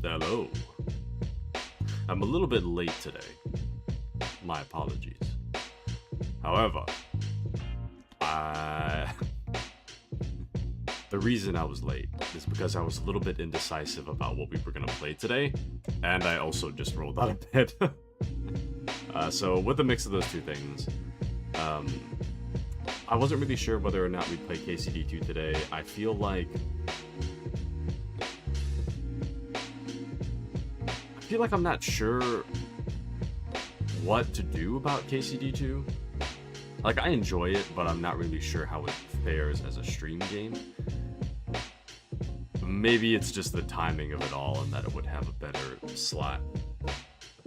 Hello. I'm a little bit late today. My apologies. However, the reason I was late is because I was a little bit indecisive about what we were going to play today, and I also just rolled out of bed. So with a mix of those two things, I wasn't really sure whether or not we'd play KCD2 today. I feel like I'm not sure what to do about KCD2. Like, I enjoy it, but I'm not really sure how it fares as a stream game. Maybe it's just the timing of it all and that it would have a better slot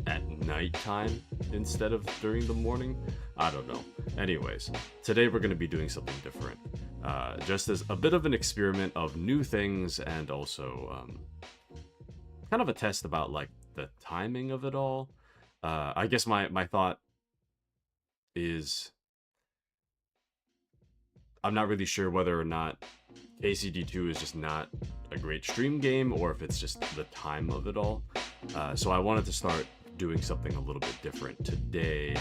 at nighttime instead of during the morning. I don't know. Anyways, today we're going to be doing something different. Just as a bit of an experiment of new things and also kind of a test about like the timing of it all. I guess my thought is I'm not really sure whether or not KCD2 is just not a great stream game or if it's just the time of it all. So I wanted to start doing something a little bit different today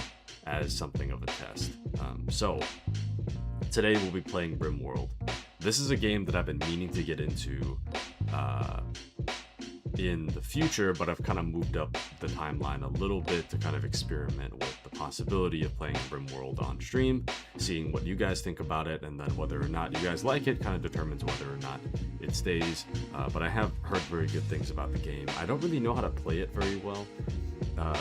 as something of a test. So today we'll be playing Rimworld. This is a game that I've been meaning to get into in the future, but I've kind of moved up the timeline a little bit to kind of experiment with the possibility of playing Rimworld on stream, seeing what you guys think about it, and then whether or not you guys like it kind of determines whether or not it stays. But I have heard very good things about the game. I don't really know how to play it very well.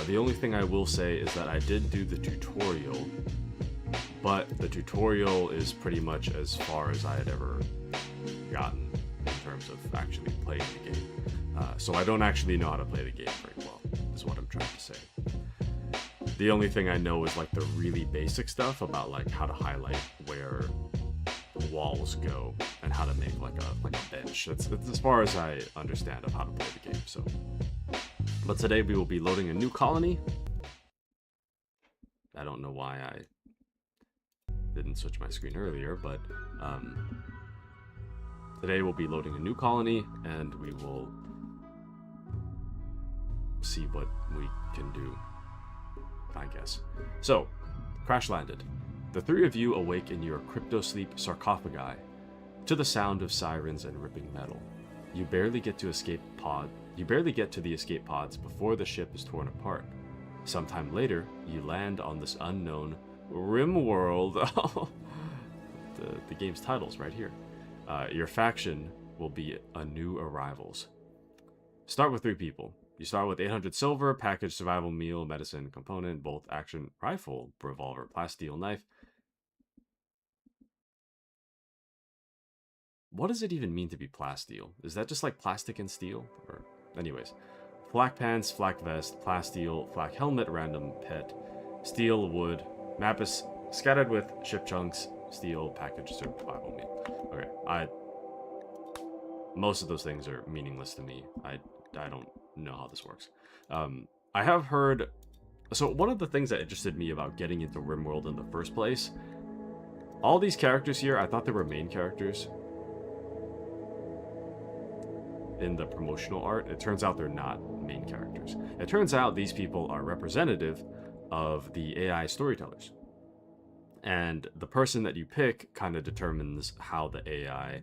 The only thing I will say is that I did do the tutorial, but the tutorial is pretty much as far as I had ever gotten in terms of actually playing the game. So I don't actually know how to play the game very well, is what I'm trying to say. The only thing I know is like the really basic stuff about like how to highlight where the walls go and how to make like a bench. That's as far as I understand of how to play the game. So, but today we will be loading a new colony. I don't know why I didn't switch my screen earlier, but today we'll be loading a new colony and we will see what we can do, I guess. So, crash landed. The three of you awake in your crypto-sleep sarcophagi to the sound of sirens and ripping metal. You barely get to the escape pods before the ship is torn apart. Sometime later, you land on this unknown Rimworld. the game's title's right here. Your faction will be a new arrivals. Start with 3 people. You start with 800 silver, package, survival meal, medicine, component, bolt action, rifle, revolver, plasteel, knife. What does it even mean to be plasteel? Is that just like plastic and steel? Or, anyways, flak pants, flak vest, plasteel, flak helmet, random pet, steel, wood, map is scattered with ship chunks, steel, package, survival meal. Okay, most of those things are meaningless to me. I don't know how this works. I have heard... So one of the things that interested me about getting into Rimworld in the first place, all these characters here, I thought they were main characters in the promotional art. It turns out they're not main characters. It turns out these people are representative of the AI storytellers. And the person that you pick kind of determines how the AI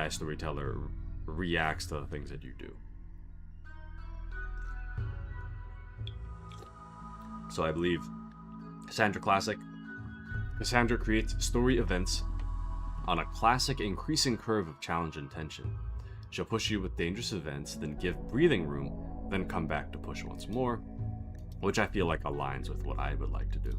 storyteller reacts to the things that you do. So I believe Cassandra Classic. Cassandra creates story events on a classic increasing curve of challenge and tension. She'll push you with dangerous events, then give breathing room, then come back to push once more, which I feel like aligns with what I would like to do.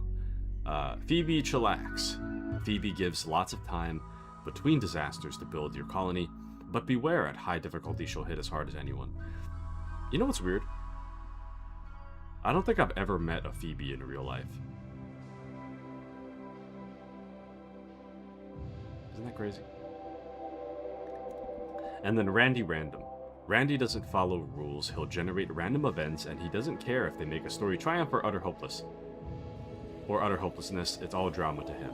Phoebe Chillax. Phoebe gives lots of time between disasters to build your colony, but beware, at high difficulty she'll hit as hard as anyone. You know what's weird? I don't think I've ever met a Phoebe in real life. Isn't that crazy? And then Randy Random. Randy doesn't follow rules, he'll generate random events, and he doesn't care if they make a story triumph or utter hopelessness, it's all drama to him.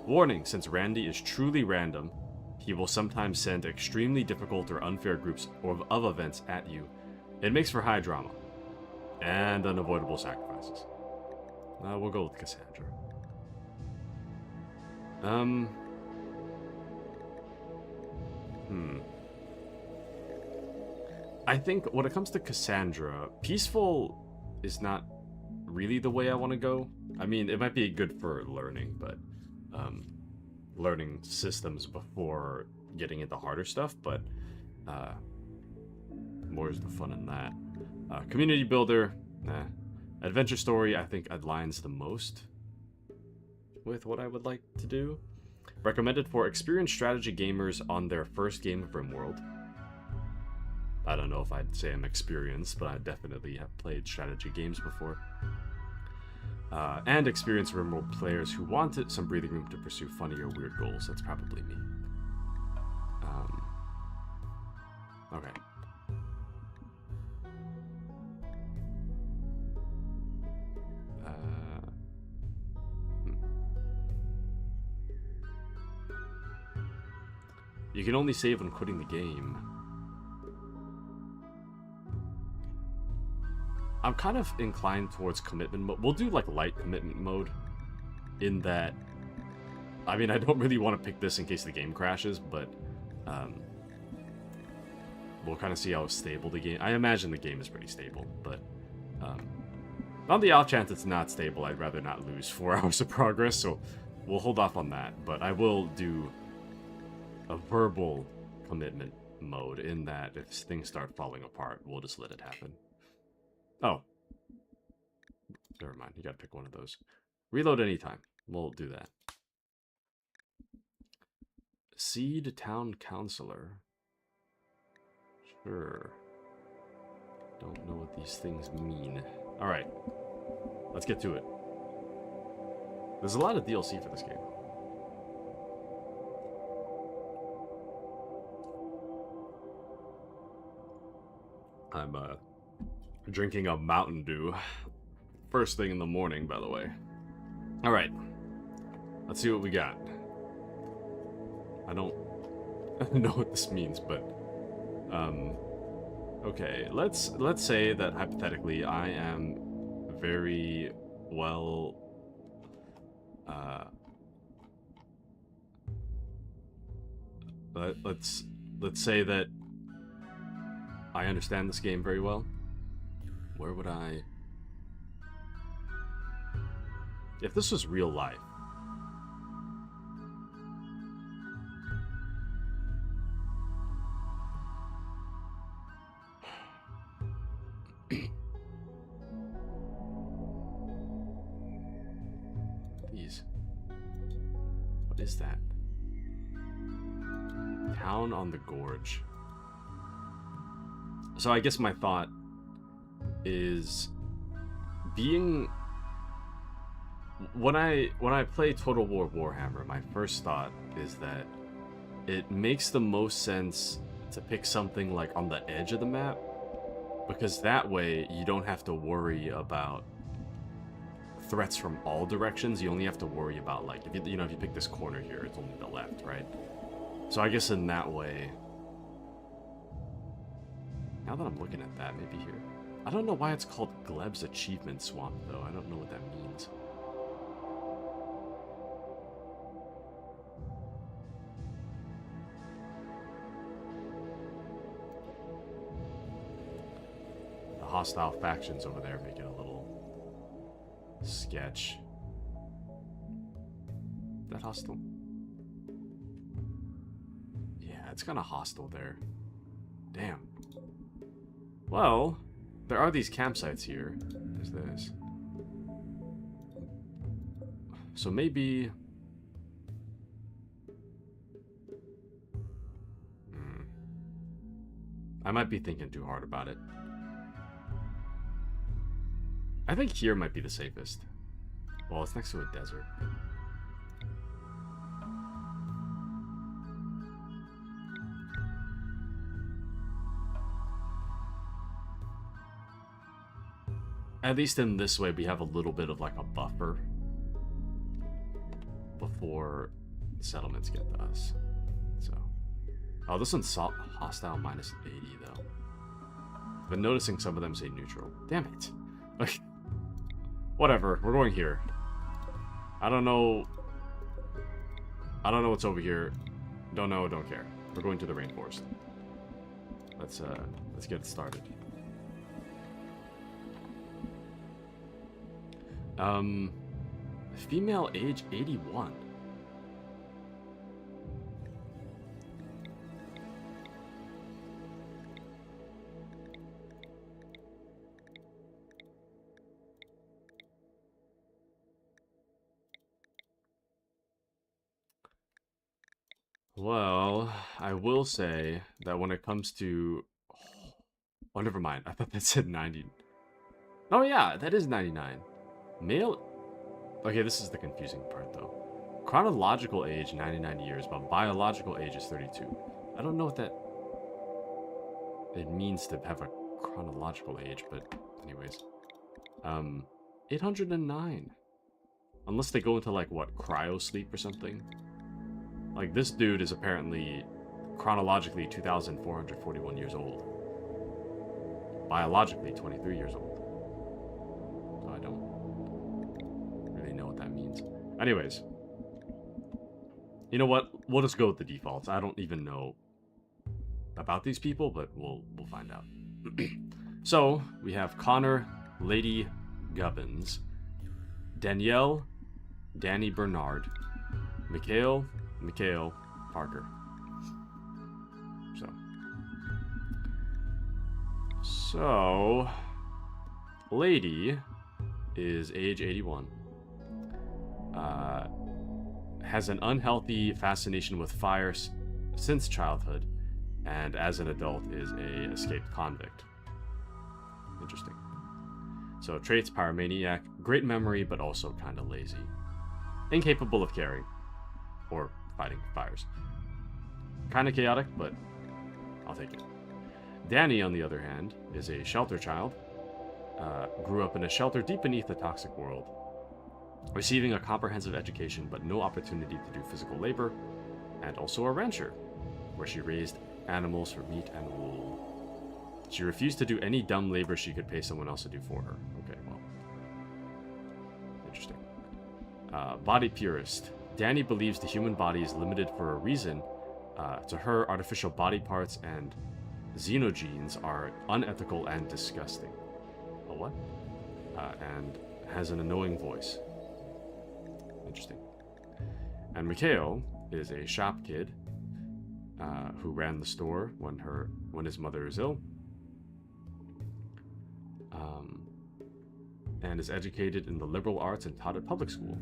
Warning, since Randy is truly random, He will sometimes send extremely difficult or unfair groups of events at you. It makes for high drama and unavoidable sacrifices. We'll go with Cassandra. I think when it comes to Cassandra, peaceful is not really the way I want to go. I mean, it might be good for learning, but learning systems before getting into harder stuff, but more's the fun in that. Community builder, adventure story, I think aligns the most with what I would like to do. Recommended for experienced strategy gamers on their first game of Rimworld. I don't know if I'd say I'm experienced, but I definitely have played strategy games before. And experienced Rimworld players who wanted some breathing room to pursue funny or weird goals. That's probably me. Okay. You can only save when quitting the game. I'm kind of inclined towards commitment mode. We'll do like light commitment mode in that, I mean, I don't really want to pick this in case the game crashes, but we'll kind of see how stable the game. I imagine the game is pretty stable, but on the off chance it's not stable, I'd rather not lose 4 hours of progress, so we'll hold off on that. But I will do a verbal commitment mode in that if things start falling apart, we'll just let it happen. Oh. Never mind, you gotta pick one of those. Reload anytime. We'll do that. Seed Town Councilor. Sure. Don't know what these things mean. Alright. Let's get to it. There's a lot of DLC for this game. I'm drinking a Mountain Dew. First thing in the morning, by the way. Alright. Let's see what we got. I don't know what this means, but okay, let's say that hypothetically I am very well let's say that I understand this game very well. Where would I... If this was real life. These. What is that? Town on the Gorge. So I guess my thought is being... When I play Total War Warhammer, my first thought is that it makes the most sense to pick something like on the edge of the map, because that way you don't have to worry about threats from all directions. You only have to worry about, like, if you if you pick this corner here, it's only the left, right? So I guess in that way, now that I'm looking at that, maybe here. I don't know why it's called Gleb's Achievement Swamp, though. I don't know what that means. The hostile factions over there make it a little sketch. Is that hostile? Yeah, it's kind of hostile there. Damn. Well, there are these campsites here. There's this. So maybe... I might be thinking too hard about it. I think here might be the safest. Well, it's next to a desert. At least in this way, we have a little bit of like a buffer before settlements get to us. So Oh, this one's hostile minus 80 though. I've been noticing some of them say neutral. Damn it. Okay. Whatever, we're going here. I don't know what's over here. Don't know, don't care. We're going to the rainforest. Let's get it started. Female age 81. Well, I will say that when it comes to... Oh, never mind. I thought that said 90. Oh, yeah, that is 99. Male... Okay, this is the confusing part, though. Chronological age, 99 years, but biological age is 32. I don't know what that... It means to have a chronological age, but anyways. 809. Unless they go into, like, what, cryo sleep or something? Like, this dude is apparently chronologically 2,441 years old. Biologically 23 years old. So I don't really know what that means. Anyways. You know what? We'll just go with the defaults. I don't even know about these people, but we'll find out. So, we have Connor, Lady Gubbins, Danielle, Danny Bernard, Mikhail Parker. So, Lady is age 81. Has an unhealthy fascination with fire since childhood, and as an adult is a escaped convict. Interesting. So traits: pyromaniac, great memory, but also kind of lazy. Incapable of caring or fighting fires. Kind of chaotic, but I'll take it. Danny, on the other hand, is a shelter child. Grew up in a shelter deep beneath the toxic world. Receiving a comprehensive education, but no opportunity to do physical labor. And also a rancher, where she raised animals for meat and wool. She refused to do any dumb labor she could pay someone else to do for her. Okay, well. Interesting. Body purist. Danny believes the human body is limited for a reason. To her, artificial body parts and xenogenes are unethical and disgusting. A what? And has an annoying voice. Interesting. And Mikhail is a shop kid who ran the store when his mother is ill. And is educated in the liberal arts and taught at public school.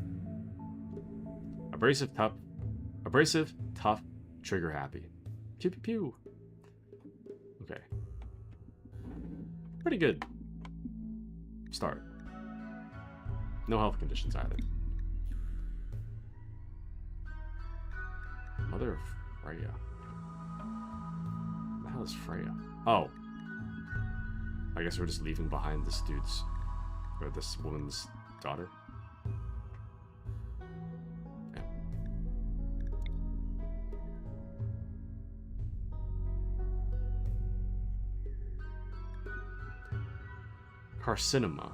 Abrasive, tough, trigger happy. Pew pew pew. Okay. Pretty good start. No health conditions either. Mother of Freya. What the hell is Freya? Oh. I guess we're just leaving behind this dude's, or this woman's daughter. Yeah. Carcinoma.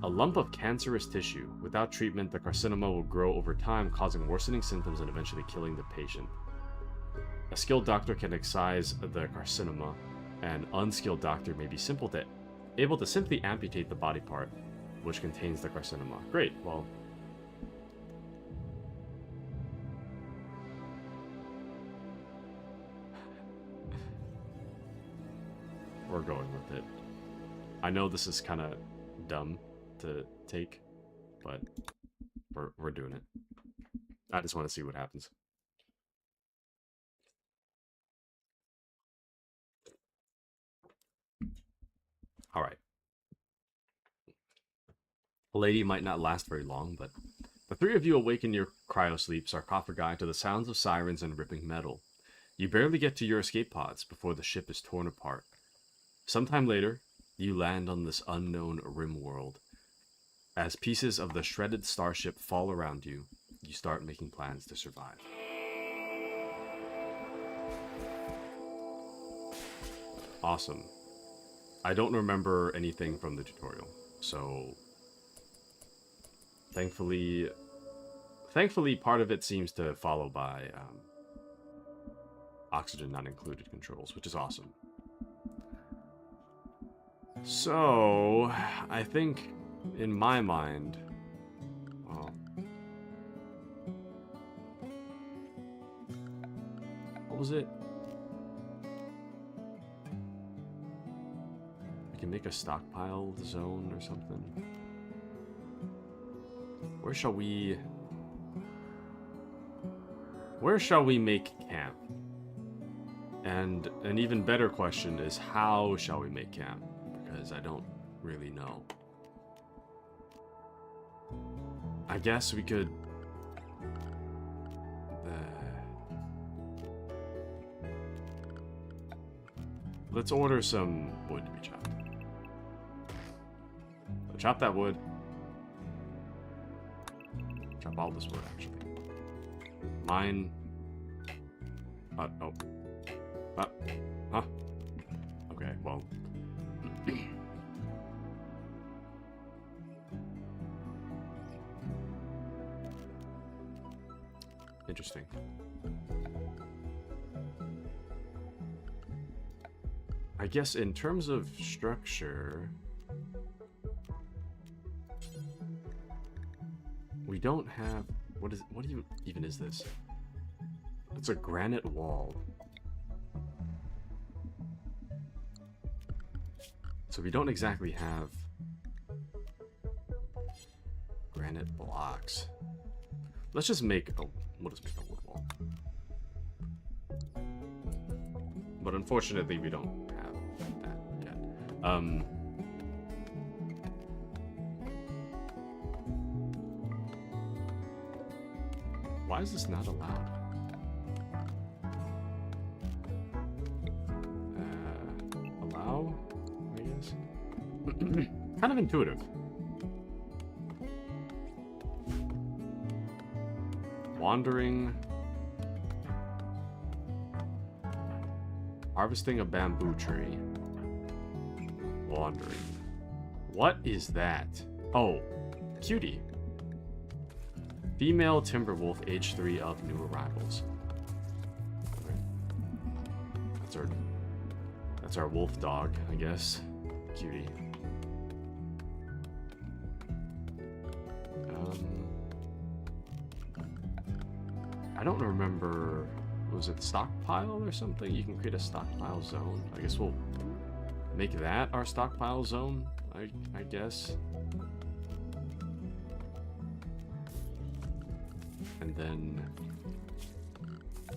A lump of cancerous tissue. Without treatment, the carcinoma will grow over time, causing worsening symptoms and eventually killing the patient. A skilled doctor can excise the carcinoma. An unskilled doctor may be able to simply amputate the body part which contains the carcinoma. Great, well... we're going with it. I know this is kind of dumb to take, but we're doing it. I just want to see what happens. All right. Lady might not last very long, but the three of you awaken your cryosleep sarcophagi to the sounds of sirens and ripping metal. You barely get to your escape pods before the ship is torn apart. Sometime later, you land on this unknown Rimworld. As pieces of the shredded starship fall around you, you start making plans to survive. Awesome. I don't remember anything from the tutorial, so thankfully part of it seems to follow by oxygen not included controls, which is awesome. So, I think, in my mind, well, what was it? We can make a stockpile zone or something. Where shall we make camp? And an even better question is, how shall we make camp? Because I don't really know. I guess we could... let's order some wood to be chopped. So chop that wood. Chop all this wood, actually. Mine... oh. Huh? Okay, well... Interesting. I guess in terms of structure... we don't have... what even is this? It's a granite wall. So we don't exactly have granite blocks. Let's just make a... we'll just make a wood wall. But unfortunately, we don't have that yet. Why is this not allowed? Allow, I guess. Kind of intuitive. Wandering. Harvesting a bamboo tree. Wandering. What is that? Oh, cutie. Female timber wolf, age 3 of new arrivals. Okay. That's our wolf dog, I guess. Cutie. I don't remember, was it stockpile or something? You can create a stockpile zone. I guess we'll make that our stockpile zone, I guess. And then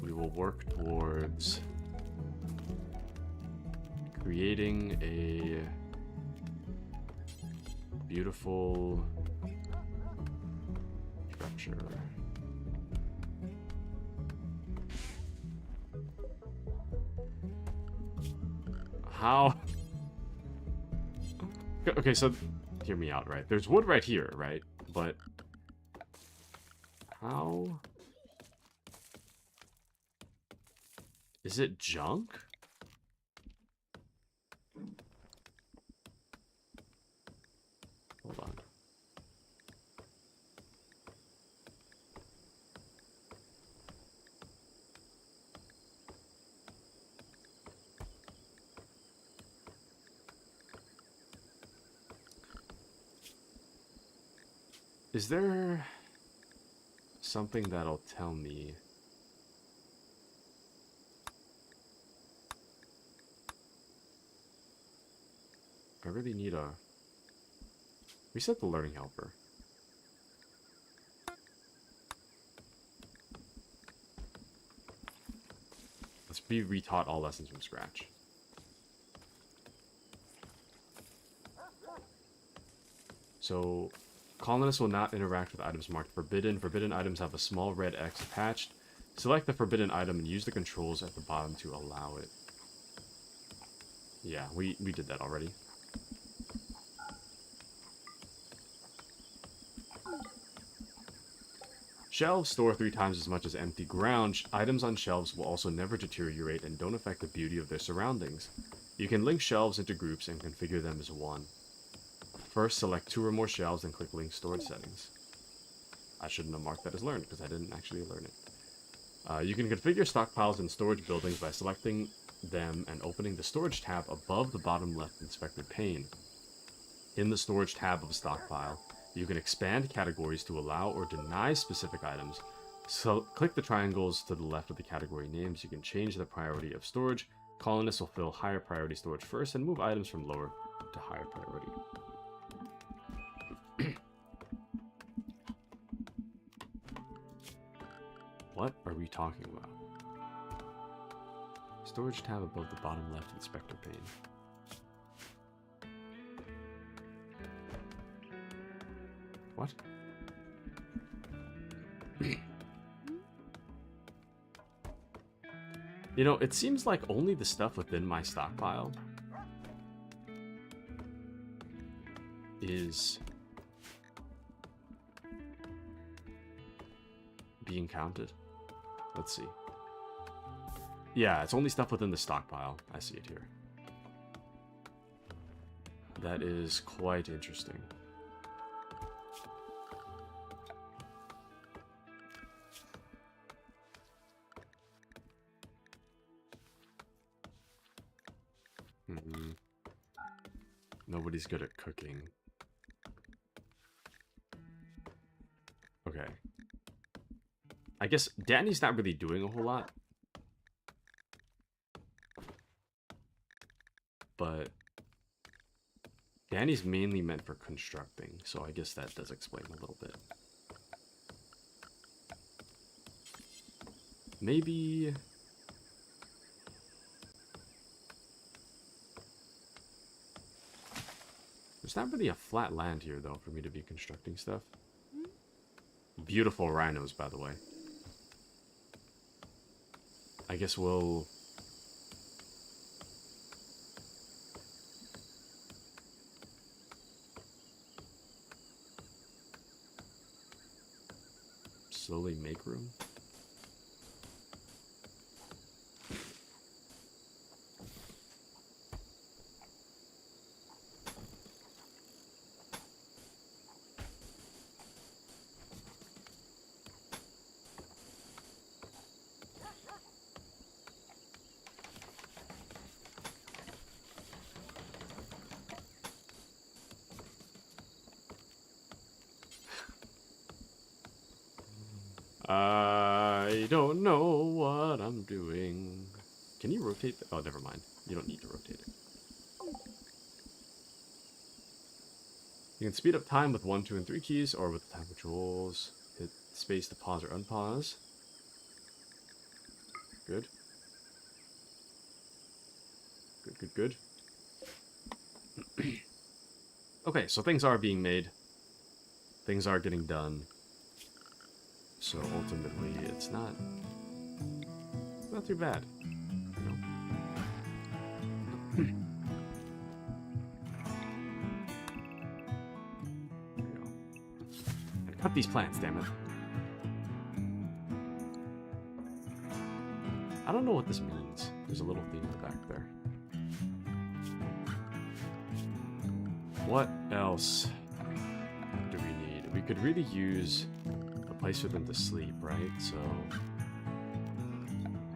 we will work towards creating a beautiful structure. How? Okay, so hear me out, right? There's wood right here, right? But how? Is it junk? Hold on. Is there something that'll tell me? I really need a... reset the learning helper. Let's be retaught all lessons from scratch. So, colonists will not interact with items marked forbidden. Forbidden items have a small red X attached. Select the forbidden item and use the controls at the bottom to allow it. Yeah, we did that already. Shelves store 3 times as much as empty ground. Items on shelves will also never deteriorate and don't affect the beauty of their surroundings. You can link shelves into groups and configure them as one. First, select 2 or more shelves and click Link Storage Settings. I shouldn't have marked that as learned because I didn't actually learn it. You can configure stockpiles in storage buildings by selecting them and opening the Storage tab above the bottom left inspector pane. In the Storage tab of a stockpile, you can expand categories to allow or deny specific items. So click the triangles to the left of the category names. You can change the priority of storage. Colonists will fill higher priority storage first and move items from lower to higher priority. What are we talking about? Storage tab above the bottom left inspector pane. What? You know, it seems like only the stuff within my stockpile is being counted. Let's see. Yeah, it's only stuff within the stockpile. I see it here. That is quite interesting. Nobody's good at cooking. Okay. I guess Danny's not really doing a whole lot. But Danny's mainly meant for constructing, so I guess that does explain a little bit. Maybe... There's not really a flat land here, though, for me to be constructing stuff. Beautiful rhinos, by the way. I guess we'll... slowly make room. I don't know what I'm doing. Can you rotate that? Oh, never mind. You don't need to rotate it. You can speed up time with 1, 2, and 3 keys, or with the time controls. Hit space to pause or unpause. Good. Good, good, good. Okay, so things are being made. Things are getting done. So ultimately, it's not too bad, you know? There we go. And cut these plants, damn it. I don't know what this means. There's a little thing in the back there. What else do we need? We could really use a place for them to sleep, right? So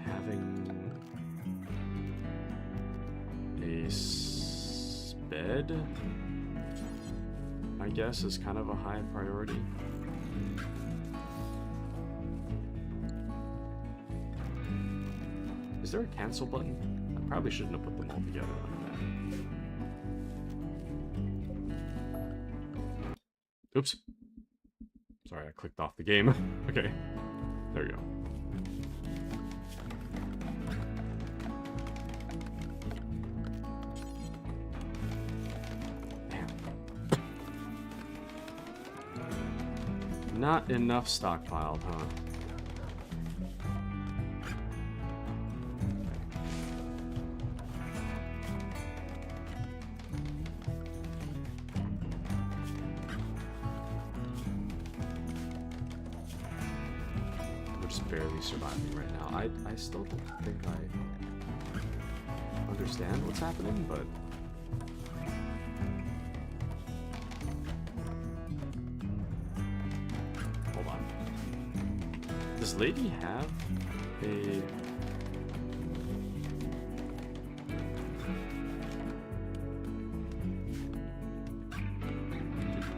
having a bed, I guess, is kind of a high priority. Is there a cancel button? I probably shouldn't have put them all together like that. Oops. Sorry, I clicked off the game. Okay. There we go. Damn. Not enough stockpiled, huh? Barely surviving right now. I still don't think I understand what's happening, but... Hold on. Does Lady have a...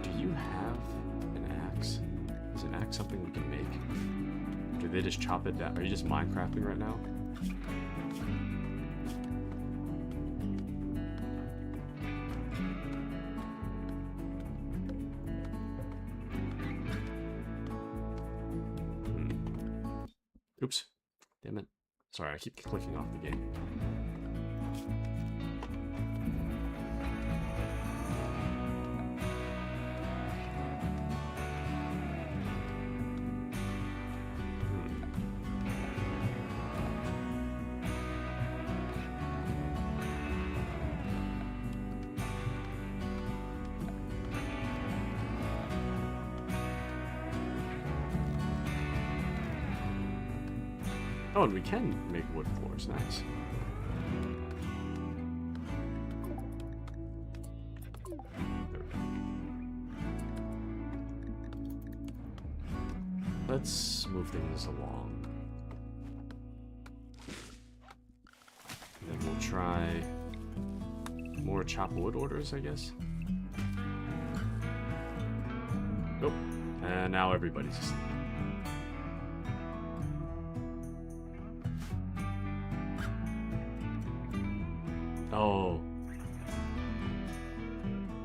Do you have an axe? Is an axe something we can make? Do they just chop it down? Are you just Minecrafting right now? Oops. Damn it. Sorry, I keep clicking off the game. Oh, and we can make wood floors. Nice. There we go. Let's move things along. And then we'll try more chop wood orders, I guess. Nope. And now everybody's asleep. Oh,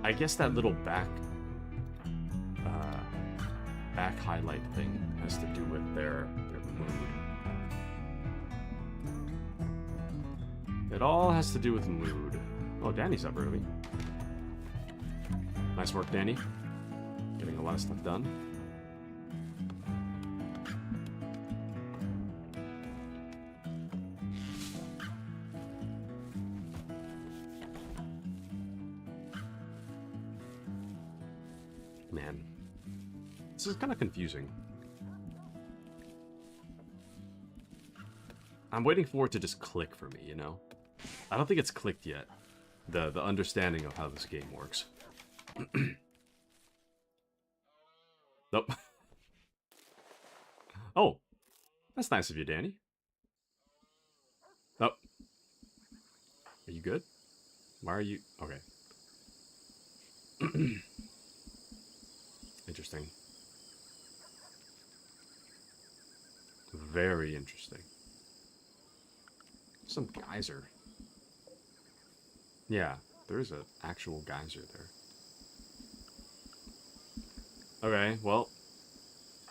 I guess that little back highlight thing has to do with their mood. It all has to do with mood. Oh, Danny's up early. Nice work, Danny. Getting a lot of stuff done. Man, this is kind of confusing. I'm waiting for it to just click for me, you know? I don't think it's clicked yet. The understanding of how this game works. Nope. Oh, that's nice of you, Danny. Oh. Are you good? Why are you... Okay. Interesting. Very interesting. Some geyser. Yeah, there's an actual geyser there. Okay, well,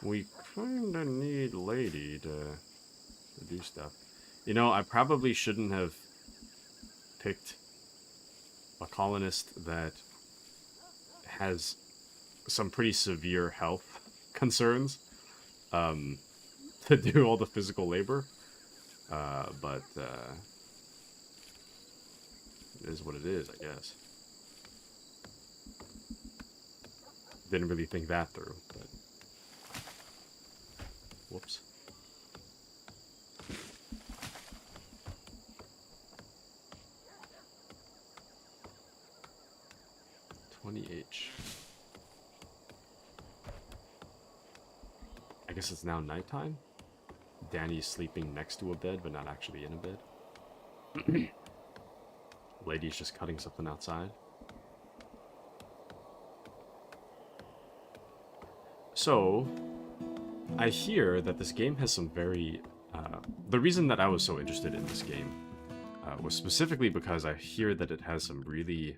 we kinda need Lady to do stuff. You know, I probably shouldn't have picked a colonist that has some pretty severe health concerns to do all the physical labor. But it is what it is, I guess. Didn't really think that through, but... Whoops. $20H. I guess it's now nighttime? Danny's sleeping next to a bed, but not actually in a bed. Lady's just cutting something outside. So, I hear that this game has some very... the reason that I was so interested in this game was specifically because I hear that it has some really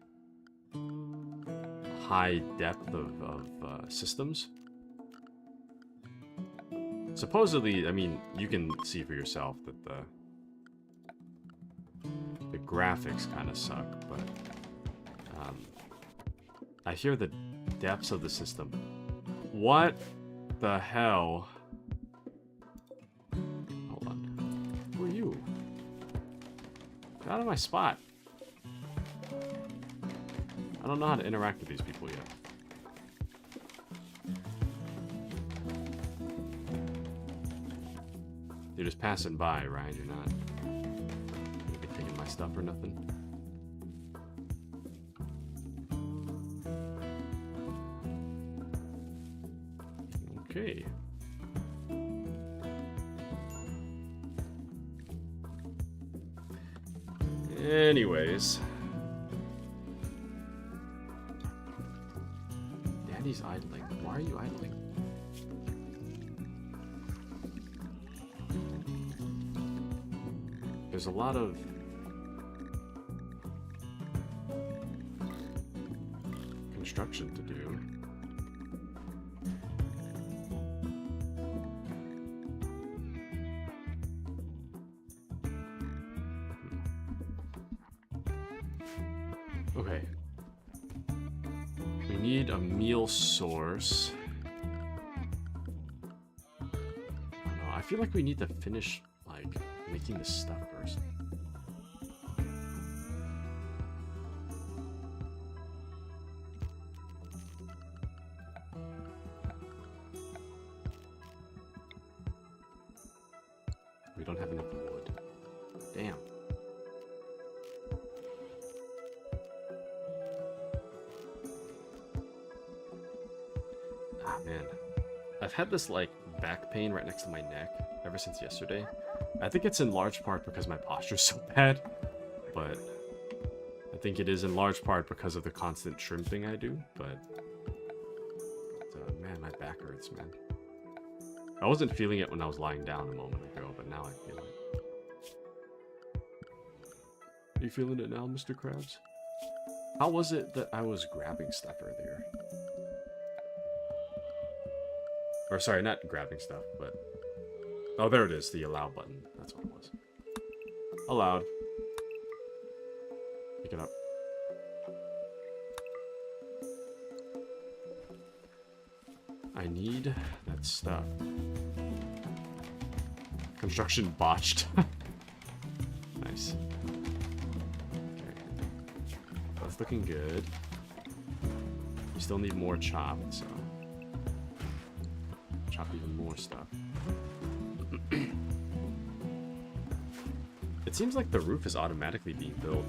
high depth of systems. Supposedly, I mean, you can see for yourself that the graphics kind of suck, but I hear the depths of the system. What the hell? Hold on. Who are you? Get out of my spot. I don't know how to interact with these people yet. You're just passing by, right? You're not gonna be taking my stuff or nothing. Okay. Anyways. Daddy's idling. Why are you idling? There's a lot of construction to do. Okay. We need a meal source. I don't know. I feel like we need to finish, like, making this stuff first. We don't have enough wood. Damn. Ah, man. I've had this, like, back pain right next to my neck ever since yesterday. I think it's in large part because my posture's so bad, but I think it is in large part because of the constant shrimping I do, but man, my back hurts, man. I wasn't feeling it when I was lying down a moment ago, but now I feel it. Are you feeling it now, Mr. Krabs? How was it that I was grabbing stuff earlier? Or sorry, not grabbing stuff, but... Oh, there it is, the allow button. That's what it was. Allowed. Pick it up. I need that stuff. Construction botched. Nice. Okay. That's looking good. We still need more chop, so... chop even more stuff. It seems like the roof is automatically being built.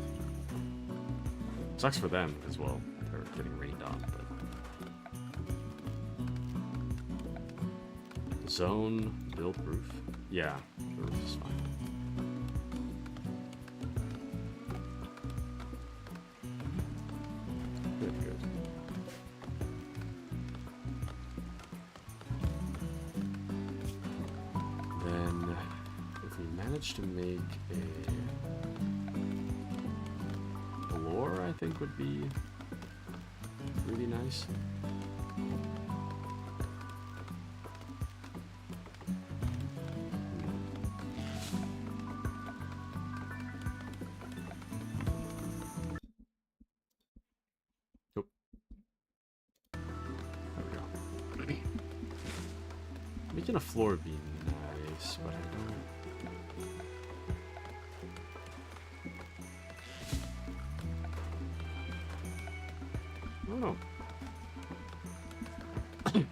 Sucks for them as well. They're getting rained on, but... Zone, build roof? Yeah, the roof is fine. Good, good. Then, if we manage to make a floor, I think would be really nice. Making a floor would be nice, but I don't... Oh. Damn,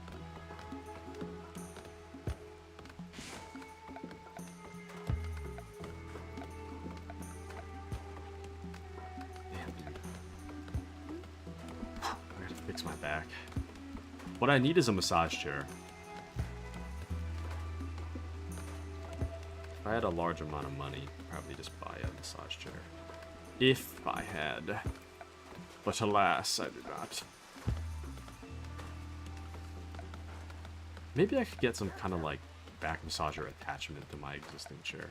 dude. I gotta fix my back. What I need is a massage chair. If I had a large amount of money, I'd probably just buy a massage chair. If I had. But alas, I do not. Maybe I could get some kind of like back massager attachment to my existing chair.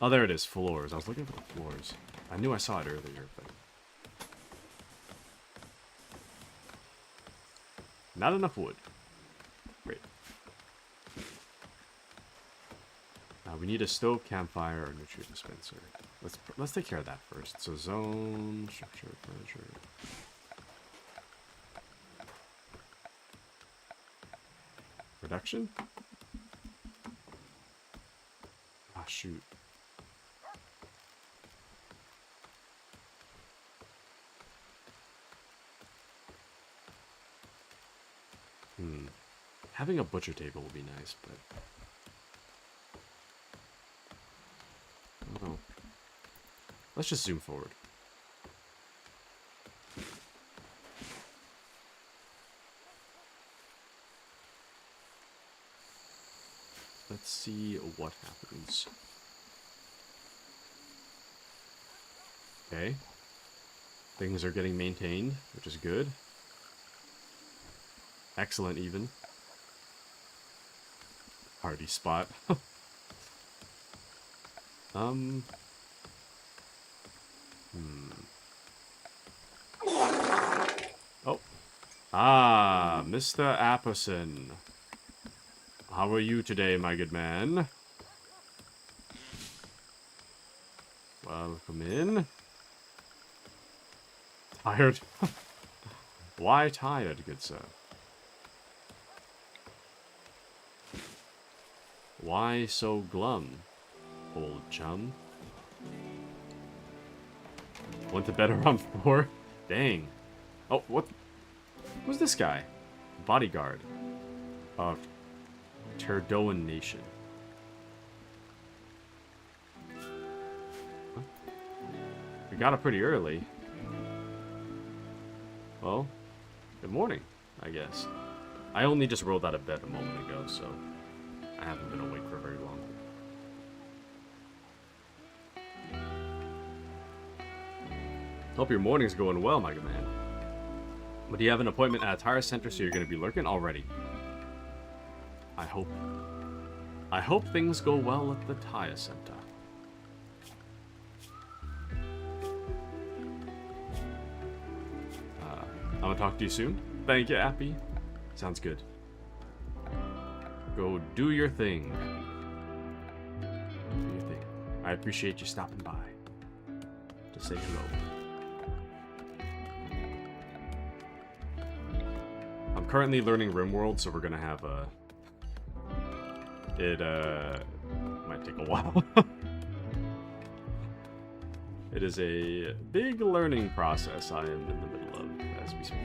Oh, there it is, floors. I was looking for floors. I knew I saw it earlier, but... not enough wood. Great. Now we need a stove, campfire, or nutrient dispenser. Let's take care of that first. So zone, structure, furniture. Production? Ah, shoot. Having a butcher table would be nice, but... Let's just zoom forward. Let's see what happens. Okay. Things are getting maintained, which is good. Excellent, even. Party spot. Oh. Ah, Mr. Apperson. How are you today, my good man? Welcome in. Tired? Why tired, good sir? Why so glum, old chum? Went to bed around 4? Dang. Oh, what? Who's this guy? Bodyguard of Terdoan Nation. Huh? We got up pretty early. Well, good morning, I guess. I only just rolled out of bed a moment ago, so I haven't been awake for very long. Hope your morning's going well, my good man. But do you have an appointment at a tire center, so you're going to be lurking already? I hope things go well at the tire center. I'm gonna talk to you soon. Thank you, Appy. Sounds good. Go do your thing. Do your thing. I appreciate you stopping by to say hello. I'm currently learning Rimworld, so we're gonna have a... It might take a while. It is a big learning process I am in the middle of as we speak.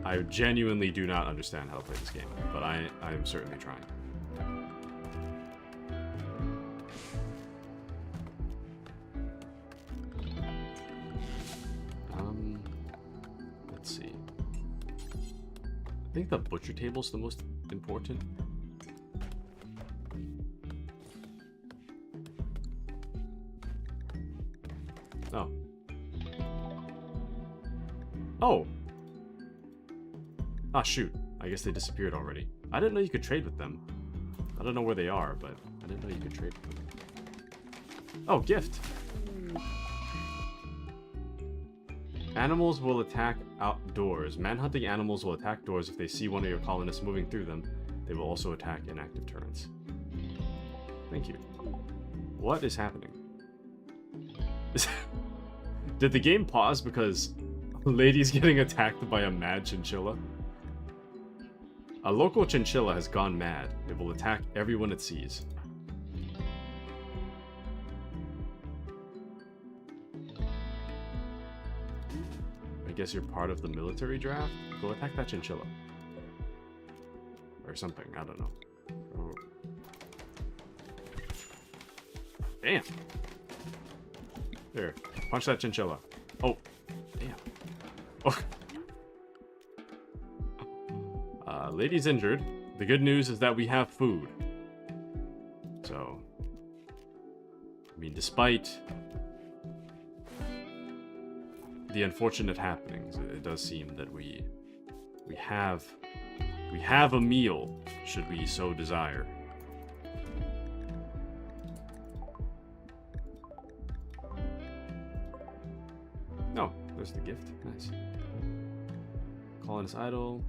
I genuinely do not understand how to play this game, but I am certainly trying. Let's see. I think the butcher table's the most important. Oh. Oh! Ah, shoot. I guess they disappeared already. I didn't know you could trade with them. I don't know where they are, but I didn't know you could trade with them. Oh, gift! Animals will attack outdoors. Manhunting animals will attack doors if they see one of your colonists moving through them. They will also attack inactive turrets. Thank you. What is happening? Did the game pause because a lady's getting attacked by a mad chinchilla? A local chinchilla has gone mad. It will attack everyone it sees. I guess you're part of the military draft? Go attack that chinchilla. Or something, I don't know. Oh. Damn! Here, punch that chinchilla. Oh, damn. Oh. Lady's injured. The good news is that we have food. So, I mean, despite the unfortunate happenings, it does seem that we have a meal, should we so desire. Oh, there's the gift. Nice. Colonist idol.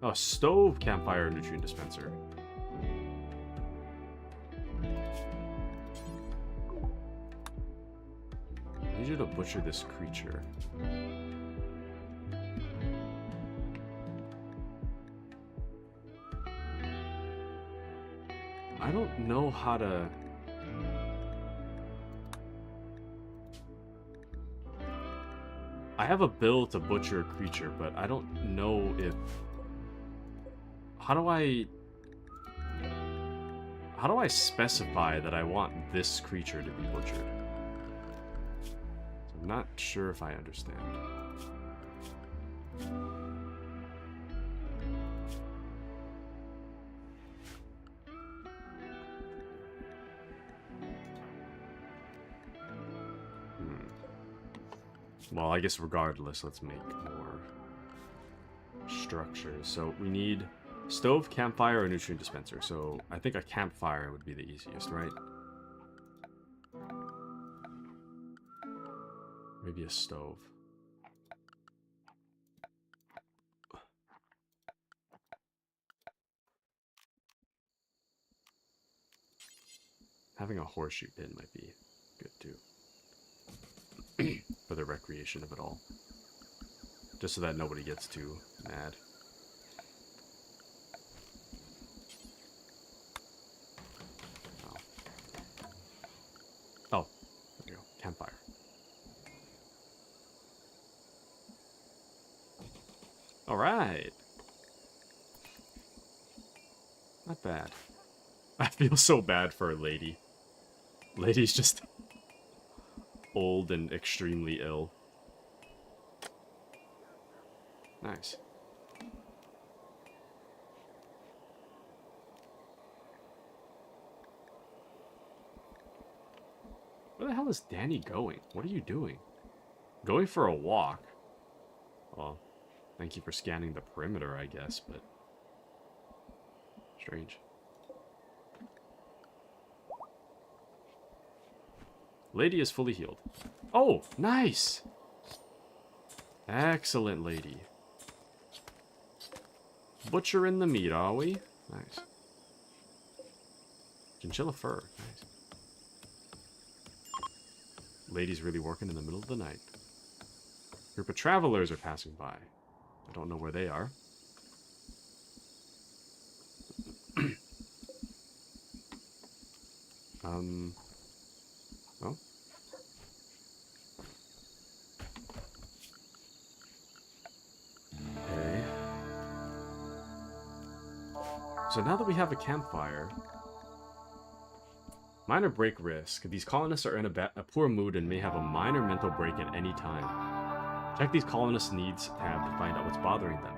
Oh, stove campfire nutrient dispenser. I need you to butcher this creature. I don't know how to... I have a bill to butcher a creature, but I don't know if... How How do I specify that I want this creature to be butchered? So I'm not sure if I understand. Well, I guess regardless, let's make more structures. So we need stove, campfire, or nutrient dispenser. So I think a campfire would be the easiest, right? Maybe a stove. Having a horseshoe pin might be good too. For the recreation of it all. Just so that nobody gets too mad. Oh, there we go. Campfire. Alright. Not bad. I feel so bad for a lady. Lady's just old and extremely ill. Nice. Where the hell is Danny going? What are you doing? Going for a walk. Well, thank you for scanning the perimeter, I guess, but strange. Lady is fully healed. Oh, nice! Excellent, lady. Butchering the meat, are we? Nice. Chinchilla fur. Nice. Lady's really working in the middle of the night. Group of travelers are passing by. I don't know where they are. Oh. Okay. So now that we have a campfire, minor break risk. These colonists are in a poor mood and may have a minor mental break at any time. Check these colonists' needs tab to find out what's bothering them.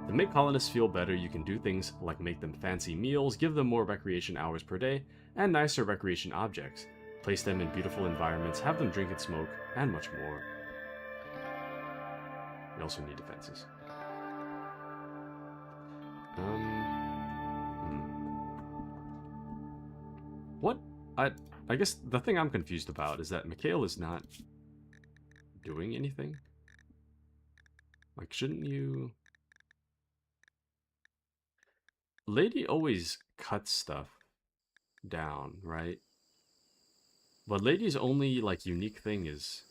To make colonists feel better, you can do things like make them fancy meals, give them more recreation hours per day, and nicer recreation objects. Place them in beautiful environments, have them drink and smoke, and much more. We also need defenses. What? I guess the thing I'm confused about is that Mikhail is not doing anything. Like, shouldn't you... Lady always cuts stuff down, right? But Lady's only, like, unique thing is...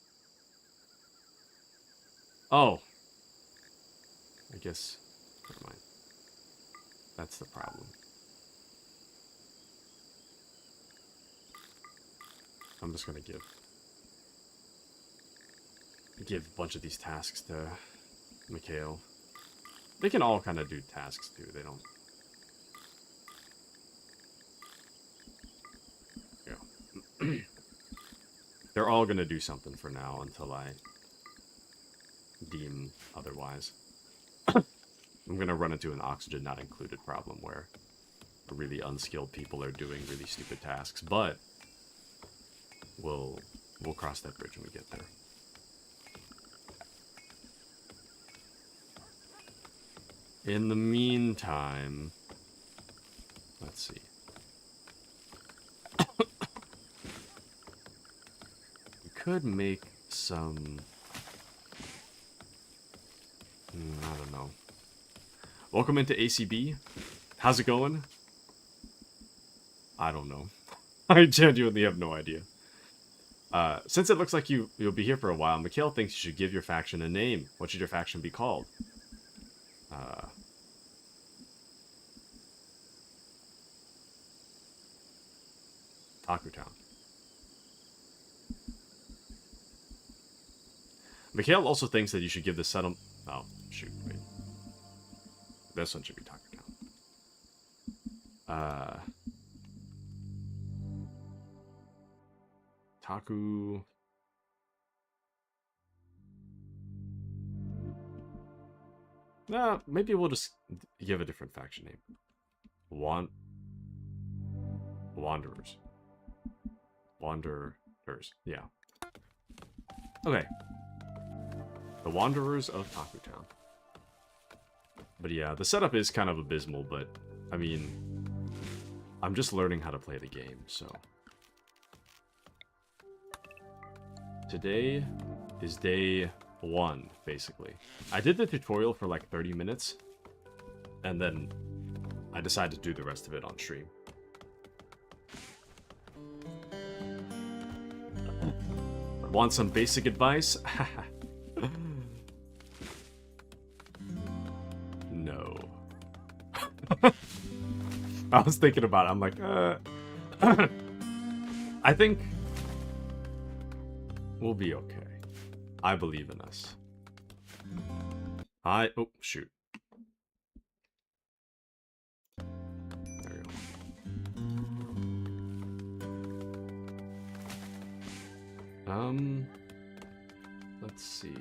Oh! I guess... Never mind. That's the problem. I'm just gonna give a bunch of these tasks to Mikhail. They can all kind of do tasks too. They don't. Yeah. They're all gonna do something for now until I deem otherwise. I'm gonna run into an oxygen not included problem where really unskilled people are doing really stupid tasks, but we'll cross that bridge when we get there. In the meantime, let's see. We could make some... I don't know. Welcome into ACB. How's it going? I don't know. I genuinely have no idea. Since it looks like you'll be here for a while, Mikhail thinks you should give your faction a name. What should your faction be called? Taku Town. Mikhail also thinks that you should give the settlement... Oh, shoot, wait. This one should be Taku Town. Taku. Nah, maybe we'll just give a different faction name. Wanderers. Wanderers. Yeah. Okay. The Wanderers of Taku Town. But yeah, the setup is kind of abysmal, but I mean, I'm just learning how to play the game, so. Today is day 1, basically. I did the tutorial for like 30 minutes, and then I decided to do the rest of it on stream. Want some basic advice? No. I was thinking about it. I'm like, I think we'll be okay. I believe in us. Oh, shoot. There you go. Let's see.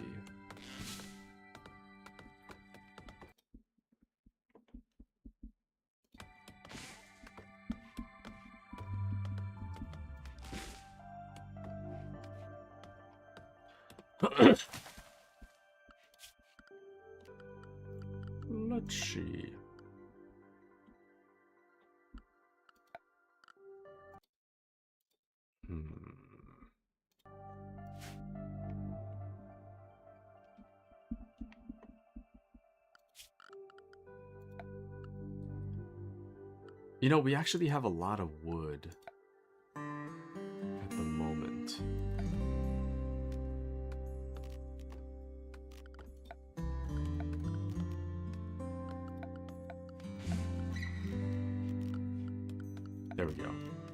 Let's see. You know, we actually have a lot of wood at the moment. There we go.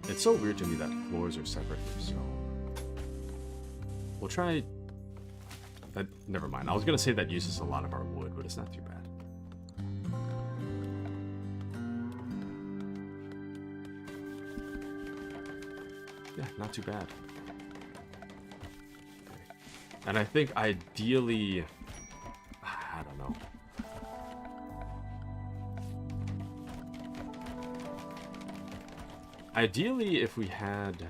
It's so weird to me that floors are separate, so we'll try that. Never mind. I was gonna say that uses a lot of our wood, but it's not too bad. Yeah, not too bad. Okay. And I think ideally, I don't know. Ideally, if we had...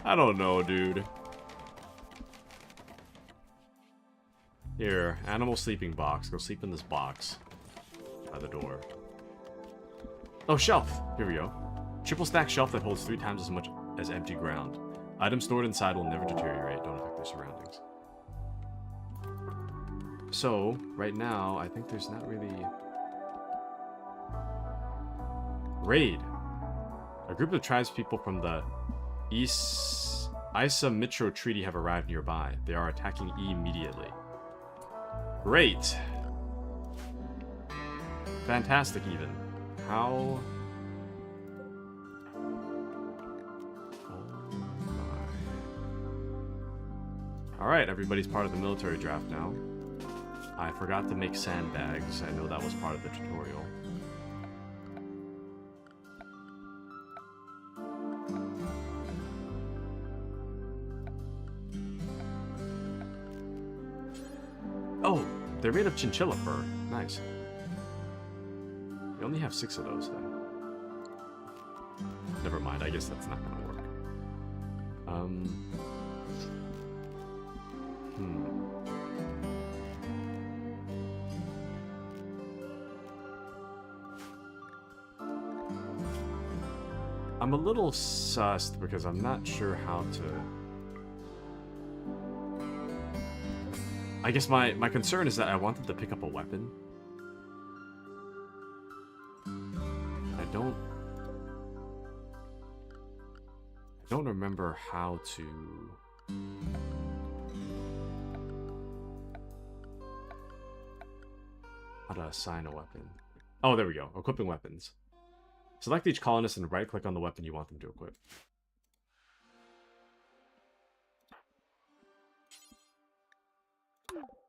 I don't know, dude. Here, animal sleeping box. Go sleep in this box by the door. Oh, shelf. Here we go. Triple stack shelf that holds 3 times as much as empty ground. Items stored inside will never deteriorate. Don't affect their surroundings. So, right now, I think there's not really... Raid. A group of tribespeople from the Isa Mitro Treaty have arrived nearby. They are attacking E immediately. Great. Fantastic, even. How... Oh my. Alright, everybody's part of the military draft now. I forgot to make sandbags. I know that was part of the tutorial. Oh, they're made of chinchilla fur. Nice. We only have 6 of those, though. Never mind, I guess that's not gonna work. I'm a little sussed because I'm not sure how to... I guess my concern is that I wanted to pick up a weapon. I don't remember how to... How to assign a weapon. Oh, there we go. Equipping weapons. Select each colonist and right-click on the weapon you want them to equip.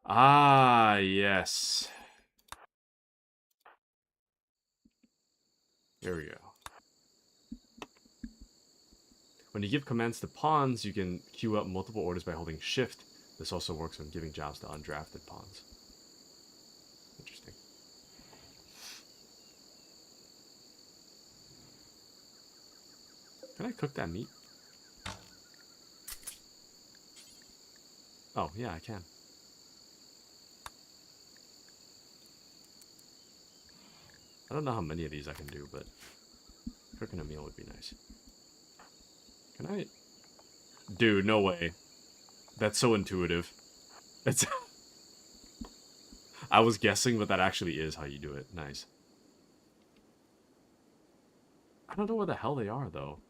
Ah, yes. There we go. When you give commands to pawns, you can queue up multiple orders by holding shift. This also works when giving jobs to undrafted pawns. Interesting. Can I cook that meat? Oh, yeah, I can. I don't know how many of these I can do, but cooking a meal would be nice. Can I? Dude, no way. That's so intuitive. It's. I was guessing, but that actually is how you do it. Nice. I don't know where the hell they are, though.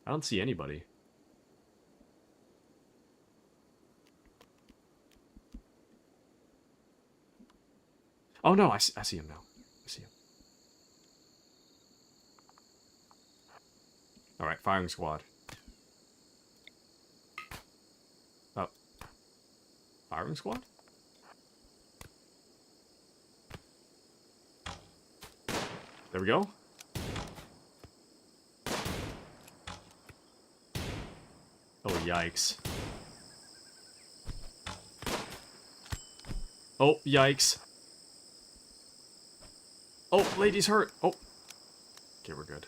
I don't see anybody. Oh, no, I see him now. I see him. Alright, firing squad. Oh. Firing squad? There we go. Oh, yikes. Oh, yikes. Oh, lady's hurt. Oh. Okay, we're good.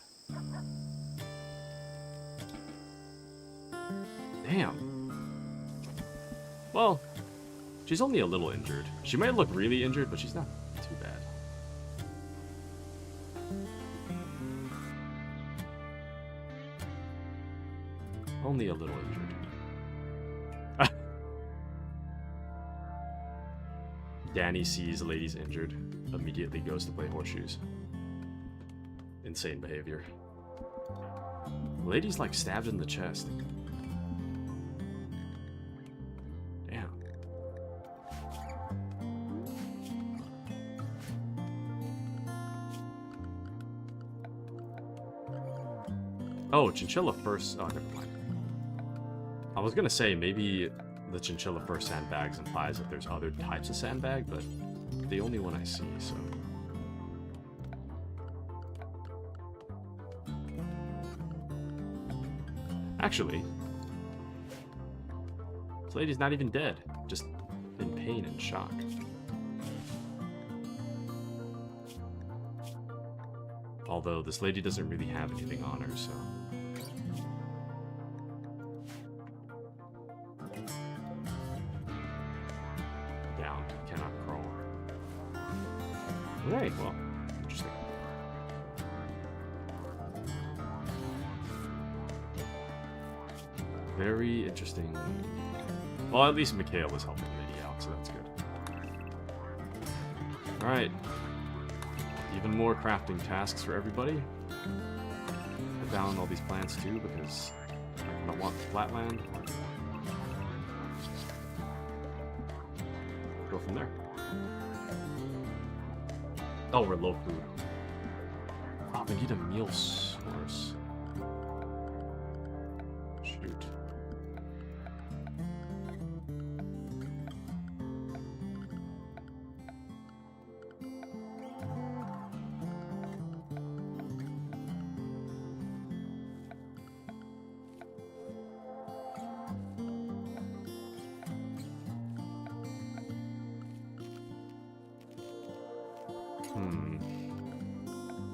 Damn. Well, she's only a little injured. She might look really injured, but she's not too bad. Only a little injured. Danny sees ladies injured, immediately goes to play horseshoes. Insane behavior. Lady's like stabbed in the chest. Damn. Oh, chinchilla first. Oh, never mind. I was gonna say maybe the chinchilla first sandbags implies that there's other types of sandbag, but the only one I see, so. Actually, this lady's not even dead, just in pain and shock. Although this lady doesn't really have anything on her, so. Down, cannot crawl. Right, well, interesting. Very interesting. Well, at least Mikhail was helping Lady out, so that's good. Alright. Even more crafting tasks for everybody. Put down all these plants too, because I don't want flatland. Go from there. Oh, we're low food. Oh, we need a meal source. Shoot.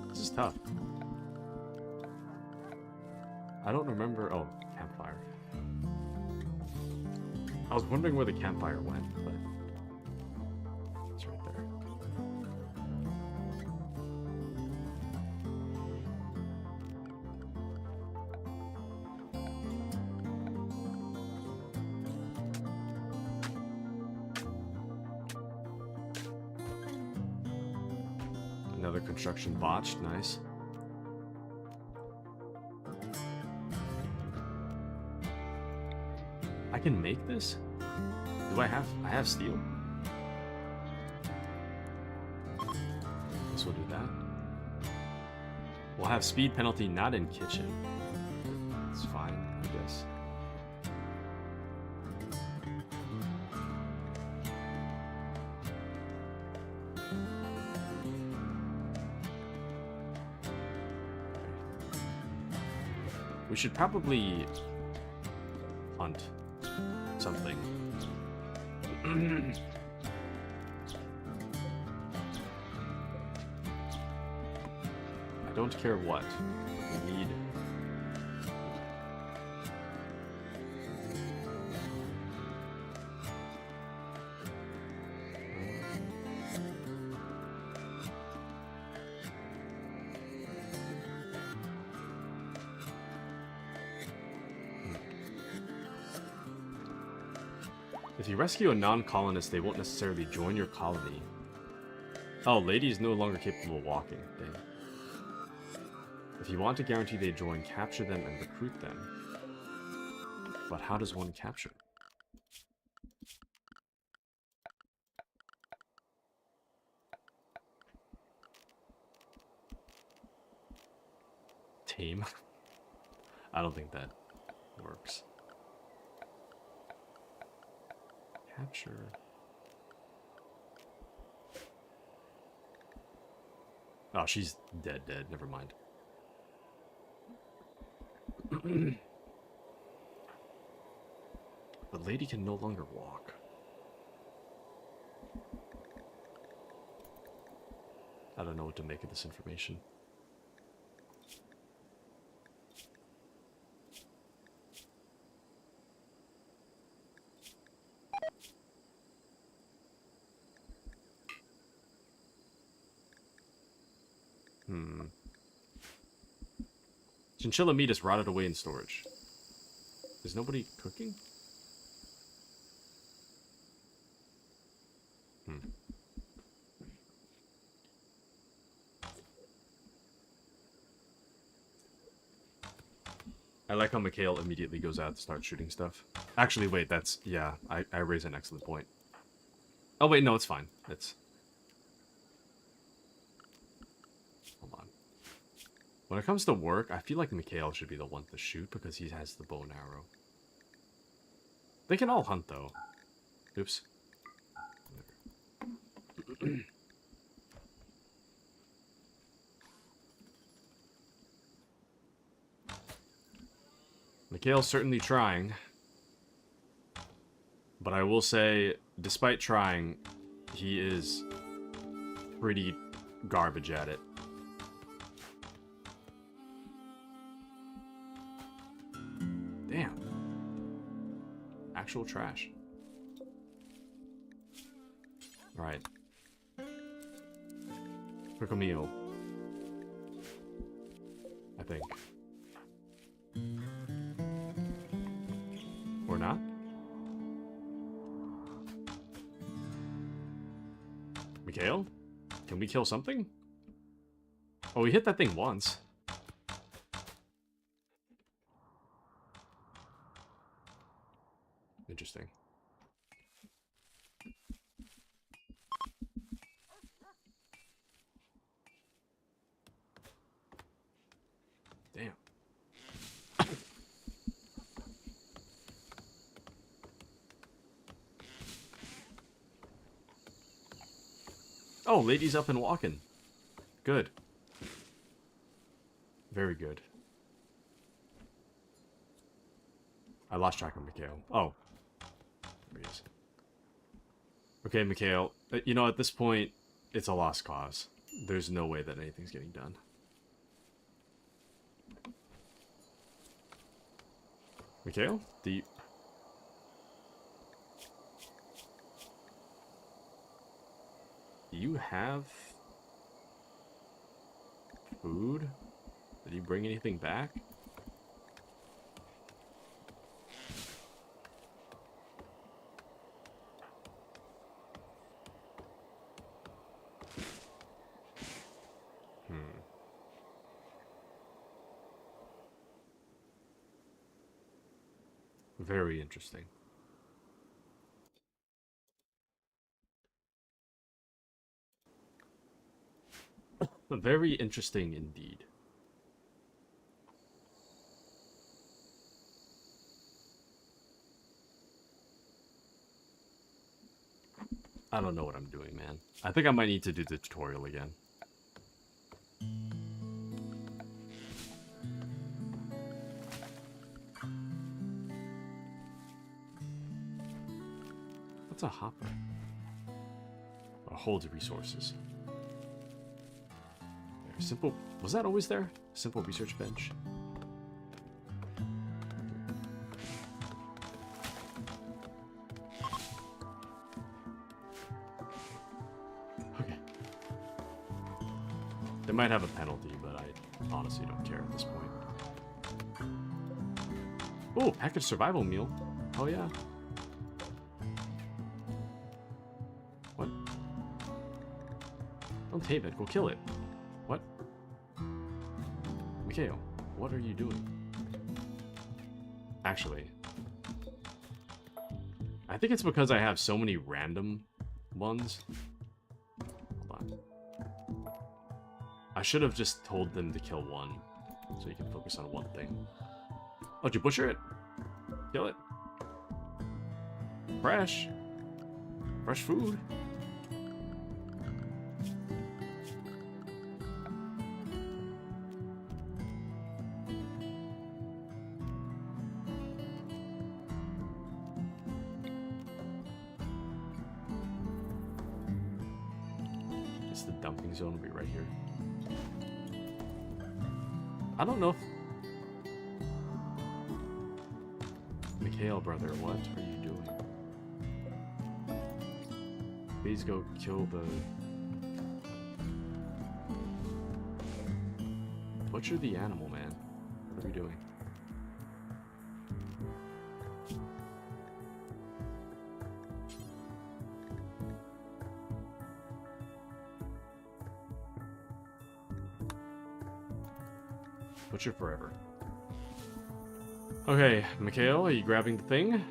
This is tough. I don't remember. Oh, campfire. I was wondering where the campfire went, but it's right there. Another construction botched, nice. I can make this? Do I have steel? Guess we'll do that. We'll have speed penalty not in kitchen. It's fine, I guess. We should probably hunt something. I don't care what. We need... If you rescue a non-colonist, they won't necessarily join your colony. Oh, lady is no longer capable of walking. Dang. If you want to guarantee they join, capture them and recruit them. But how does one capture? Tame? I don't think that works. Capture. Oh, she's dead. Never mind. The lady can no longer walk. I don't know what to make of this information. Chinchilla meat is rotted away in storage. Is nobody cooking? I like how Mikhail immediately goes out to start shooting stuff. Actually, wait, that's... Yeah, I raise an excellent point. Oh, wait, no, it's fine. It's... Hold on. When it comes to work, I feel like Mikhail should be the one to shoot because he has the bow and arrow. They can all hunt, though. Oops. Mikhail's certainly trying. But I will say, despite trying, he is pretty garbage at it. Damn. Actual trash. Alright. Cook a meal. I think. Or not? Mikhail? Can we kill something? Oh, we hit that thing once. Interesting. Damn. Oh, lady's up and walking. Good. Very good. I lost track of Mikhail. Oh. There he is. Okay, Mikhail. You know, at this point, it's a lost cause. There's no way that anything's getting done. Mikhail? Do you have food? Did you bring anything back? Very interesting. Very interesting indeed. I don't know what I'm doing, man. I think I might need to do the tutorial again. What's a hopper? Or holds resources. There, simple. Was that always there? Simple research bench. Okay. They might have a penalty, but I honestly don't care at this point. Oh, packaged survival meal. Oh yeah. What? Don't tame it. Go kill it. What? Mikhail, what are you doing? Actually, I think it's because I have so many random ones. Hold on. I should have just told them to kill one, so you can focus on one thing. Oh, did you butcher it? Kill it. Fresh. Fresh food. Guess the dumping zone will be right here. I don't know if... Mikhail, brother, what are you doing? Please go kill the... Butcher the animal, man. What are we doing? Butcher forever. Okay, Mikhail, are you grabbing the thing?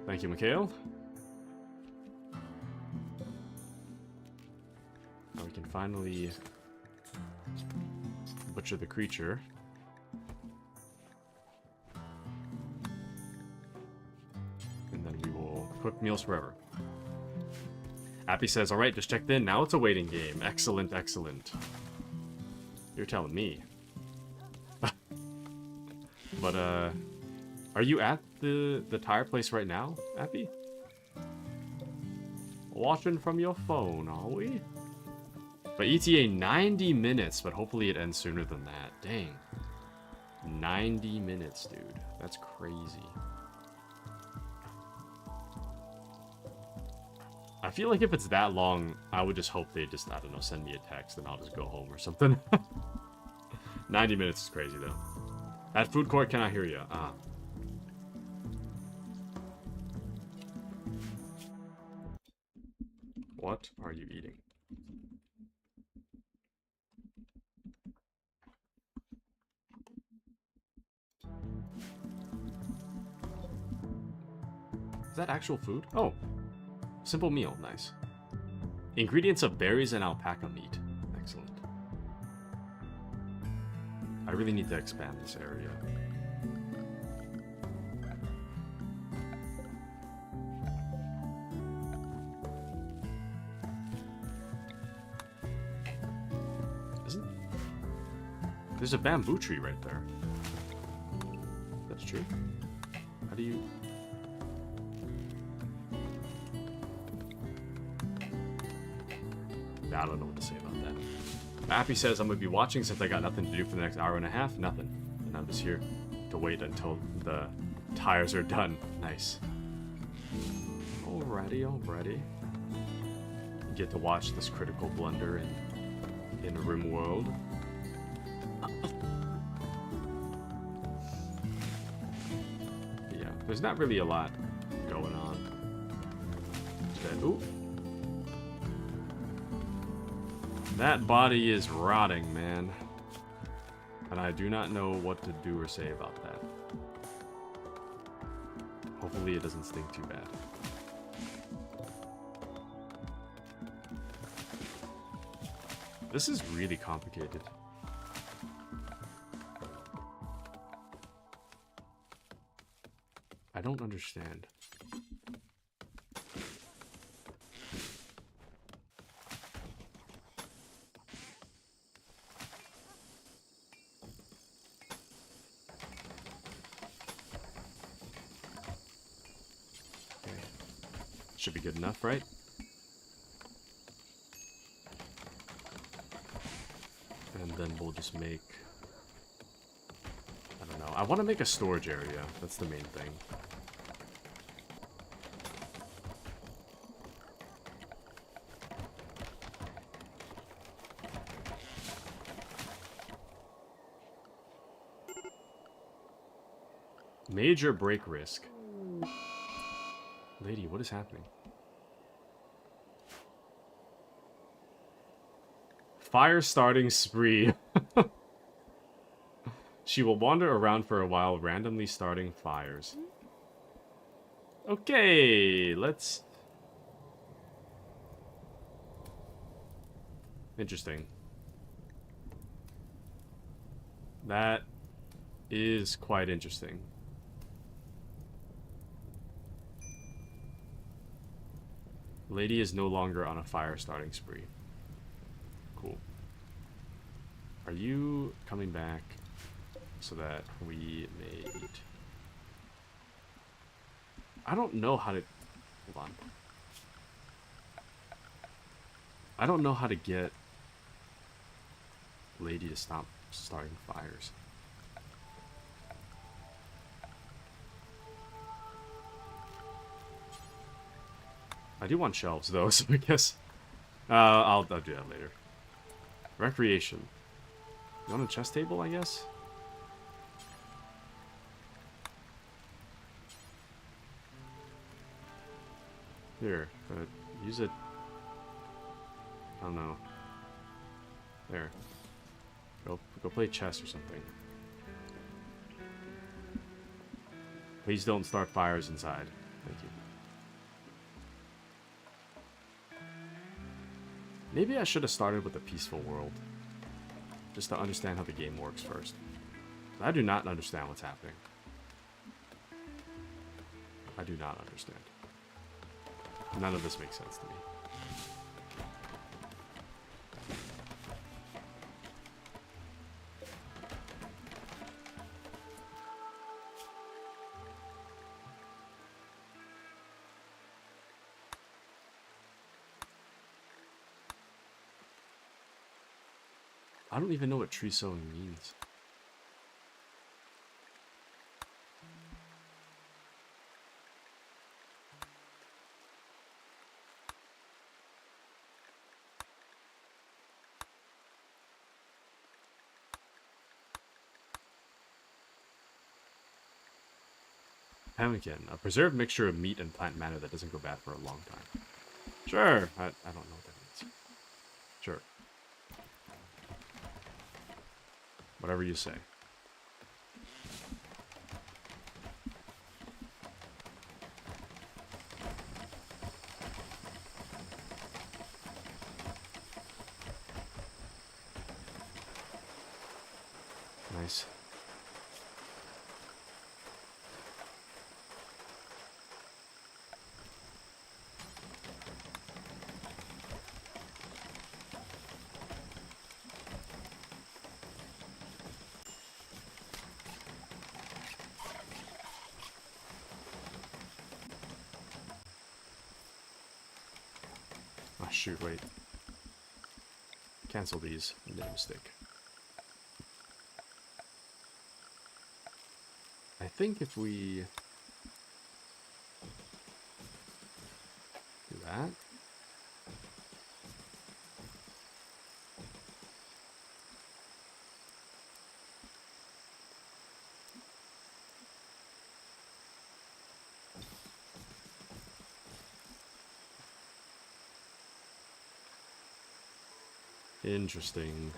Thank you, Mikhail. Now we can finally butcher the creature. And then we will cook meals forever. Appy says, alright, just checked in. Now it's a waiting game. Excellent, excellent. You're telling me. But, are you at the tire place right now, Appy? Watching from your phone, are we? But ETA 90 minutes, but hopefully it ends sooner than that. Dang. 90 minutes, dude. That's crazy. I feel like if it's that long, I would just hope they just, I don't know, send me a text and I'll just go home or something. 90 minutes is crazy, though. At food court, can I hear you? Ah. What are you eating? Is that actual food? Oh. Simple meal. Nice. Ingredients of berries and alpaca meat. Excellent. I really need to expand this area. There's a bamboo tree right there. That's true. How do you... I don't know what to say about that. Appy says, I'm going to be watching since I got nothing to do for the next hour and a half. Nothing. And I'm just here to wait until the tires are done. Nice. Alrighty, alrighty. Get to watch this critical blunder in Rimworld. Yeah, there's not really a lot going on. Ooh. That body is rotting, man. And I do not know what to do or say about that. Hopefully it doesn't stink too bad. This is really complicated. I don't understand. should be good enough, right? And then we'll just make... I don't know. I want to make a storage area. That's the main thing. Major break risk. Lady, what is happening? Fire starting spree. She will wander around for a while, randomly starting fires. Okay, let's... Interesting. That is quite interesting. Lady is no longer on a fire starting spree. Cool. Are you coming back so that we made... I don't know how to... Hold on. I don't know how to get Lady to stop starting fires. I do want shelves though, so I guess I'll do that later. Recreation. You want a chess table, I guess? Here, use it. I don't know. There. Go play chess or something. Please don't start fires inside. Thank you. Maybe I should have started with a peaceful world. Just to understand how the game works first. I do not understand what's happening. I do not understand. None of this makes sense to me. I don't even know what tree sowing means. Pemmican, a preserved mixture of meat and plant matter that doesn't go bad for a long time. Sure, I don't know what that means. Sure. Whatever you say. Nice. Ah, shoot, wait. Cancel these. I made a mistake. I think if we do that. Interesting.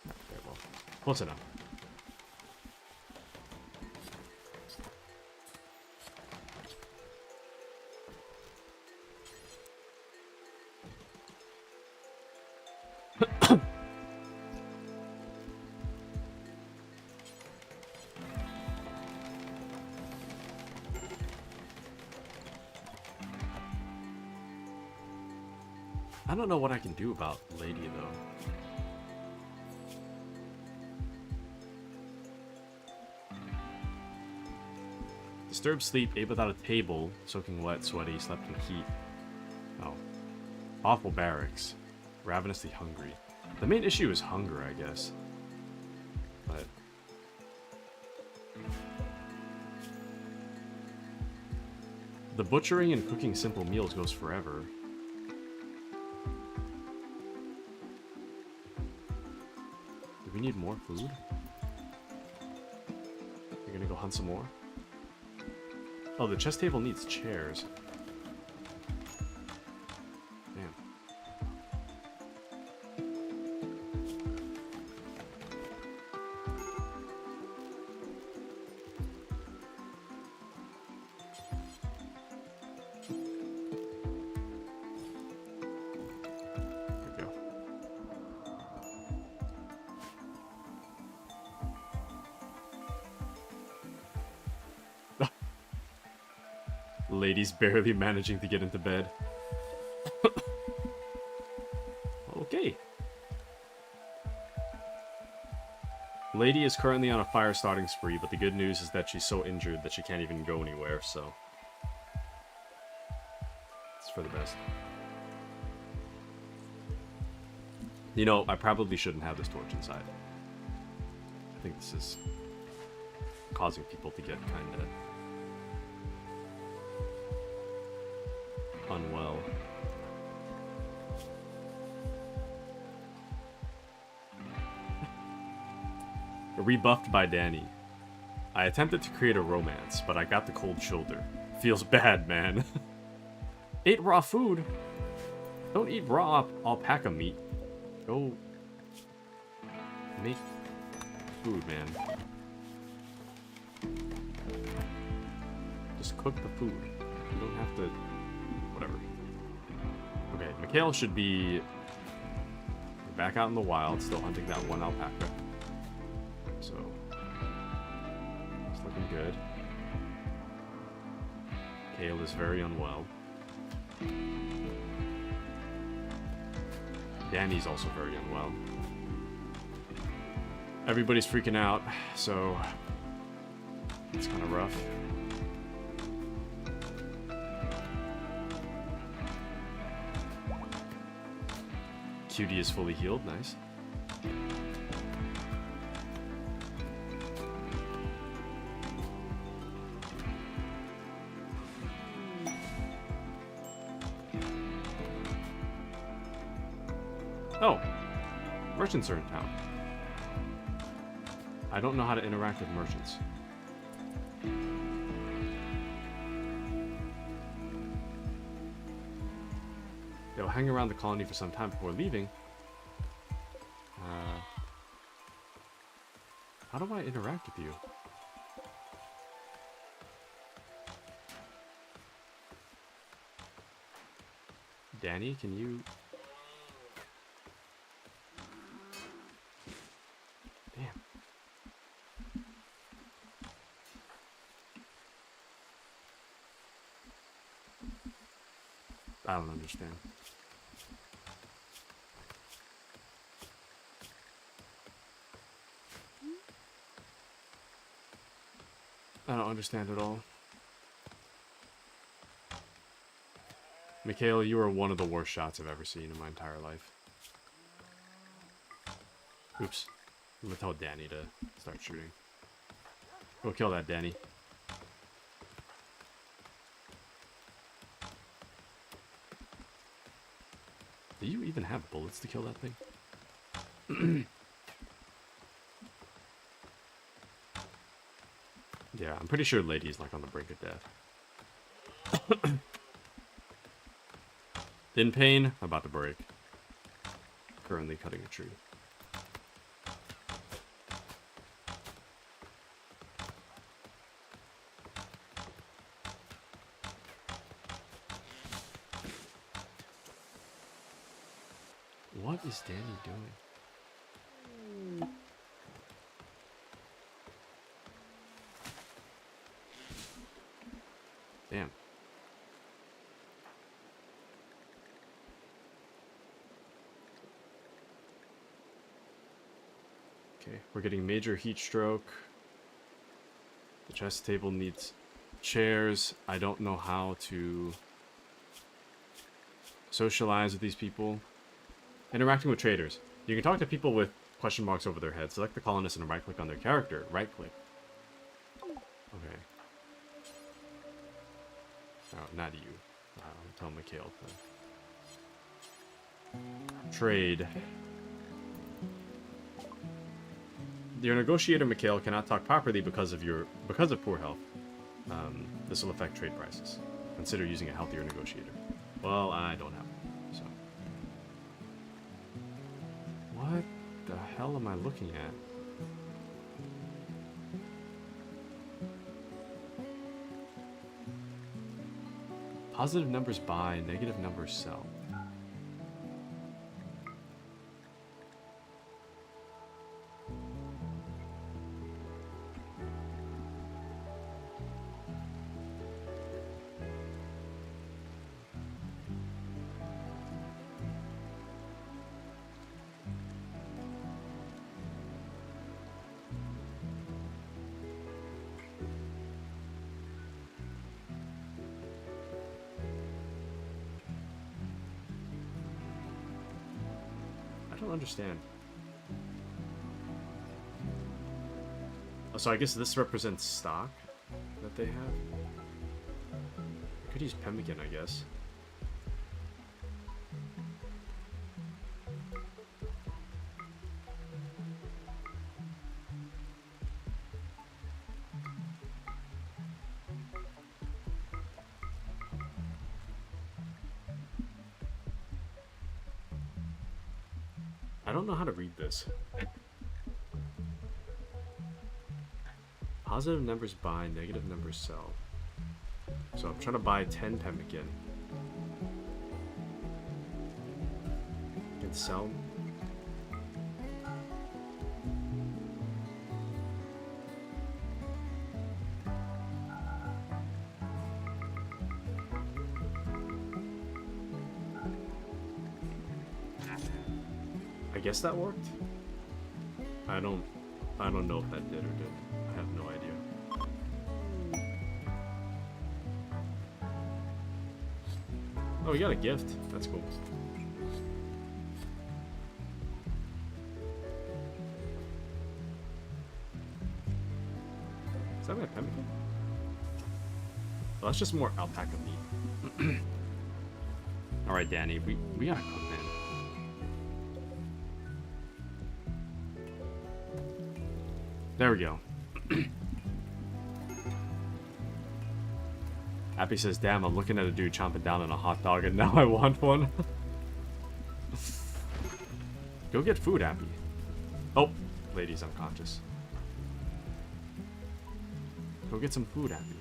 Okay, well, close enough. I don't know what I can do about Lady, though. disturbed sleep, ate without a table, soaking wet, sweaty, slept in heat. Oh. Awful barracks. Ravenously hungry. The main issue is hunger, I guess. But... the butchering and cooking simple meals goes forever. Do we need more food? You're gonna go hunt some more? Oh, the chess table needs chairs. Damn. Lady's barely managing to get into bed. Okay. Lady is currently on a fire starting spree, but the good news is that she's so injured that she can't even go anywhere, so... it's for the best. You know, I probably shouldn't have this torch inside. I think this is causing people to get kinda... unwell. Rebuffed by Danny. I attempted to create a romance, but I got the cold shoulder. Feels bad, man. Ate raw food? Don't eat raw alpaca meat. Go make food, man. Just cook the food. You don't have to... whatever. Okay, Mikhail should be back out in the wild, still hunting that one alpaca. So, it's looking good. Kale is very unwell. Danny's also very unwell. Everybody's freaking out, so it's kind of rough. Cutie is fully healed, nice. Oh, merchants are in town. I don't know how to interact with merchants. They'll hang around the colony for some time before leaving. How do I interact with you? Danny, can you... Damn. I don't understand. I don't understand at all. Mikhail, you are one of the worst shots I've ever seen in my entire life. Oops. I'm gonna tell Danny to start shooting. Go kill that, Danny. Do you even have bullets to kill that thing? Yeah, I'm pretty sure Lady's like on the brink of death. In pain, about to break. Currently cutting a tree. What is Danny doing? Damn. Okay, we're getting major heat stroke. The chess table needs chairs. I don't know how to socialize with these people. Interacting with traders. You can talk to people with question marks over their heads. Select the colonist and right-click on their character. Right-click. Okay. Oh, not you. Tell Mikhail to trade. Your negotiator Mikhail cannot talk properly because of poor health. This will affect trade prices. Consider using a healthier negotiator. Well, I don't have one, so. What the hell am I looking at? Positive numbers buy, negative numbers sell. I don't understand. Oh, so I guess this represents stock that they have. I could use pemmican, I guess. I don't know how to read this. Positive numbers buy, negative numbers sell. So I'm trying to buy 10 pemmican. Can sell. I guess that worked. I don't know if that did or didn't. I have no idea. Oh, we got a gift. That's cool. Is that my pemmican? Oh, that's just more alpaca meat. Alright, Danny, we gotta cook, man. There we go. Appy says, damn, I'm looking at a dude chomping down on a hot dog and now I want one. Go get food, Appy. Oh, lady's unconscious. Go get some food, Appy.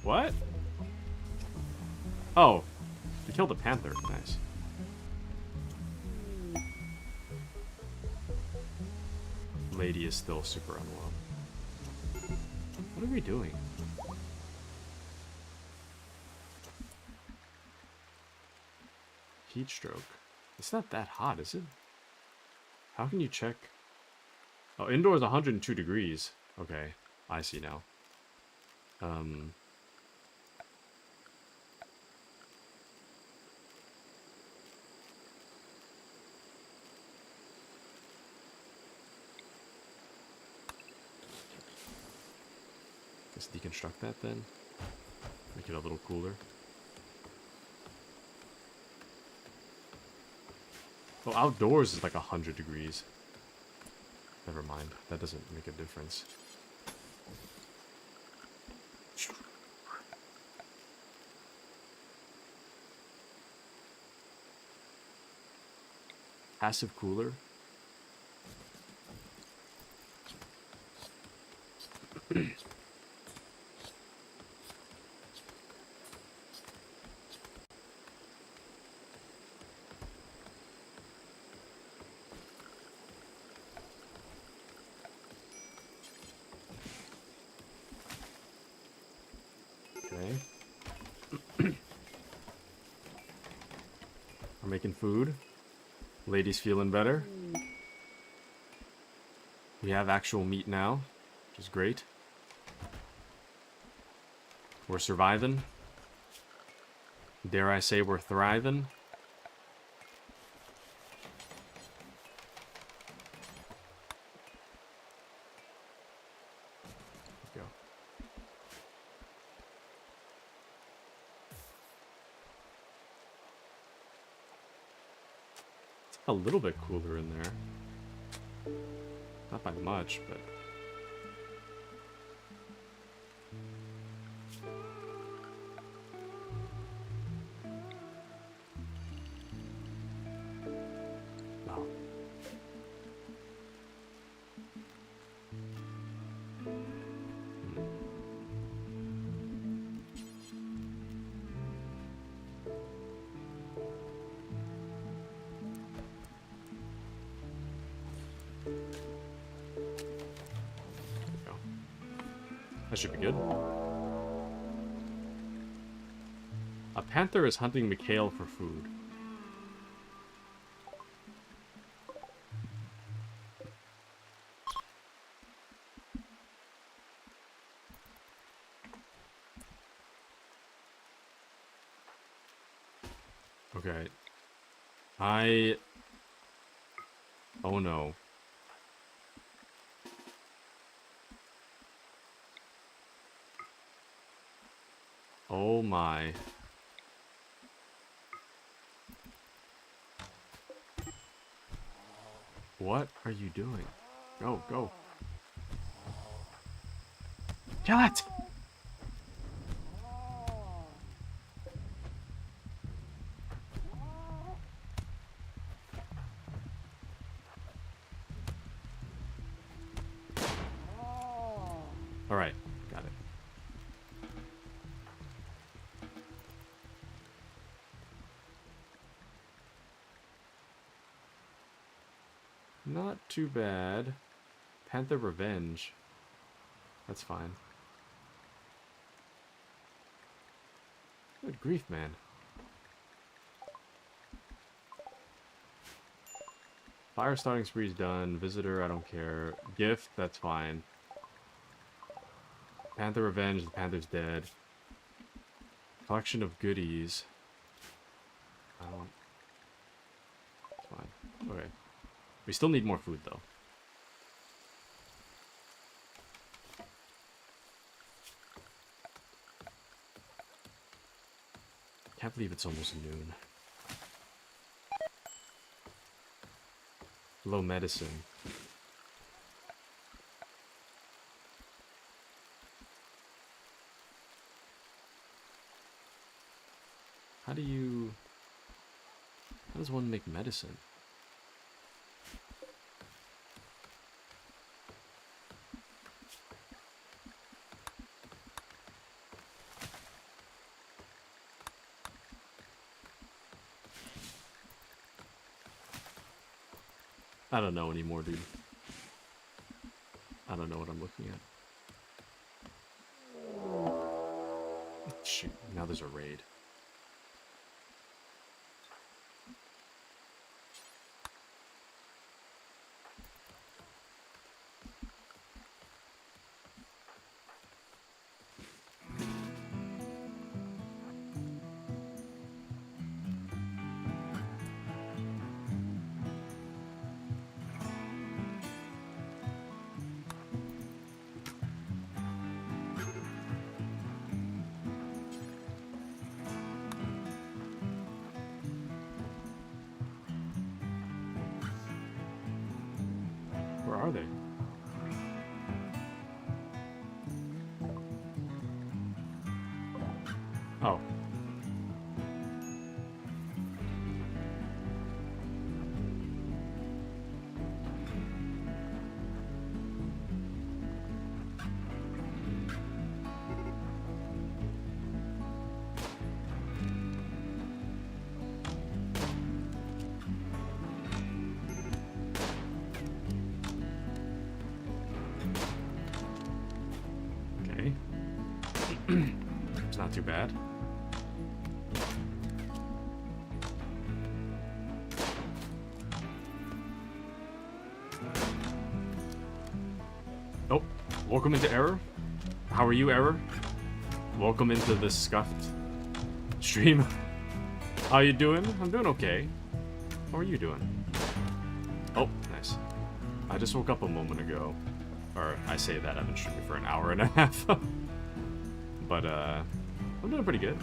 What? Oh, they killed a panther. Nice. Lady is still super unwell. What are we doing? Heat stroke. It's not that hot, is it? How can you check? Oh, indoors 102 degrees. Okay, I see now. Let's deconstruct that then. Make it a little cooler. Oh, outdoors is like 100 degrees. Never mind. That doesn't make a difference. Passive cooler. We're making food. Lady's feeling better. We have actual meat now, which is great. We're surviving. Dare I say we're thriving? There we go. It's a little bit cooler in there. Not by much, but... Oh. That should be good. A panther is hunting Mikhail for food. Okay. Oh no. Oh my. What are you doing? Go, go. Kill it! Alright, got it. Not too bad. Panther Revenge. That's fine. Good grief, man. Fire starting spree's done. Visitor, I don't care. Gift, that's fine. Panther Revenge, the panther's dead. Collection of goodies. I don't... It's fine. Okay. We still need more food, though. Can't believe it's almost noon. Low medicine. How does one make medicine? I don't know anymore, dude. I don't know what I'm looking at. Shoot, now there's a raid. Where are they? Oh. Okay. It's not too bad. Oh, welcome into Error. How are you, Error? Welcome into this scuffed stream. How you doing? I'm doing okay. How are you doing? Oh, nice. I just woke up a moment ago. Or, I say that, I've been streaming for an hour and a half. But, I'm doing pretty good.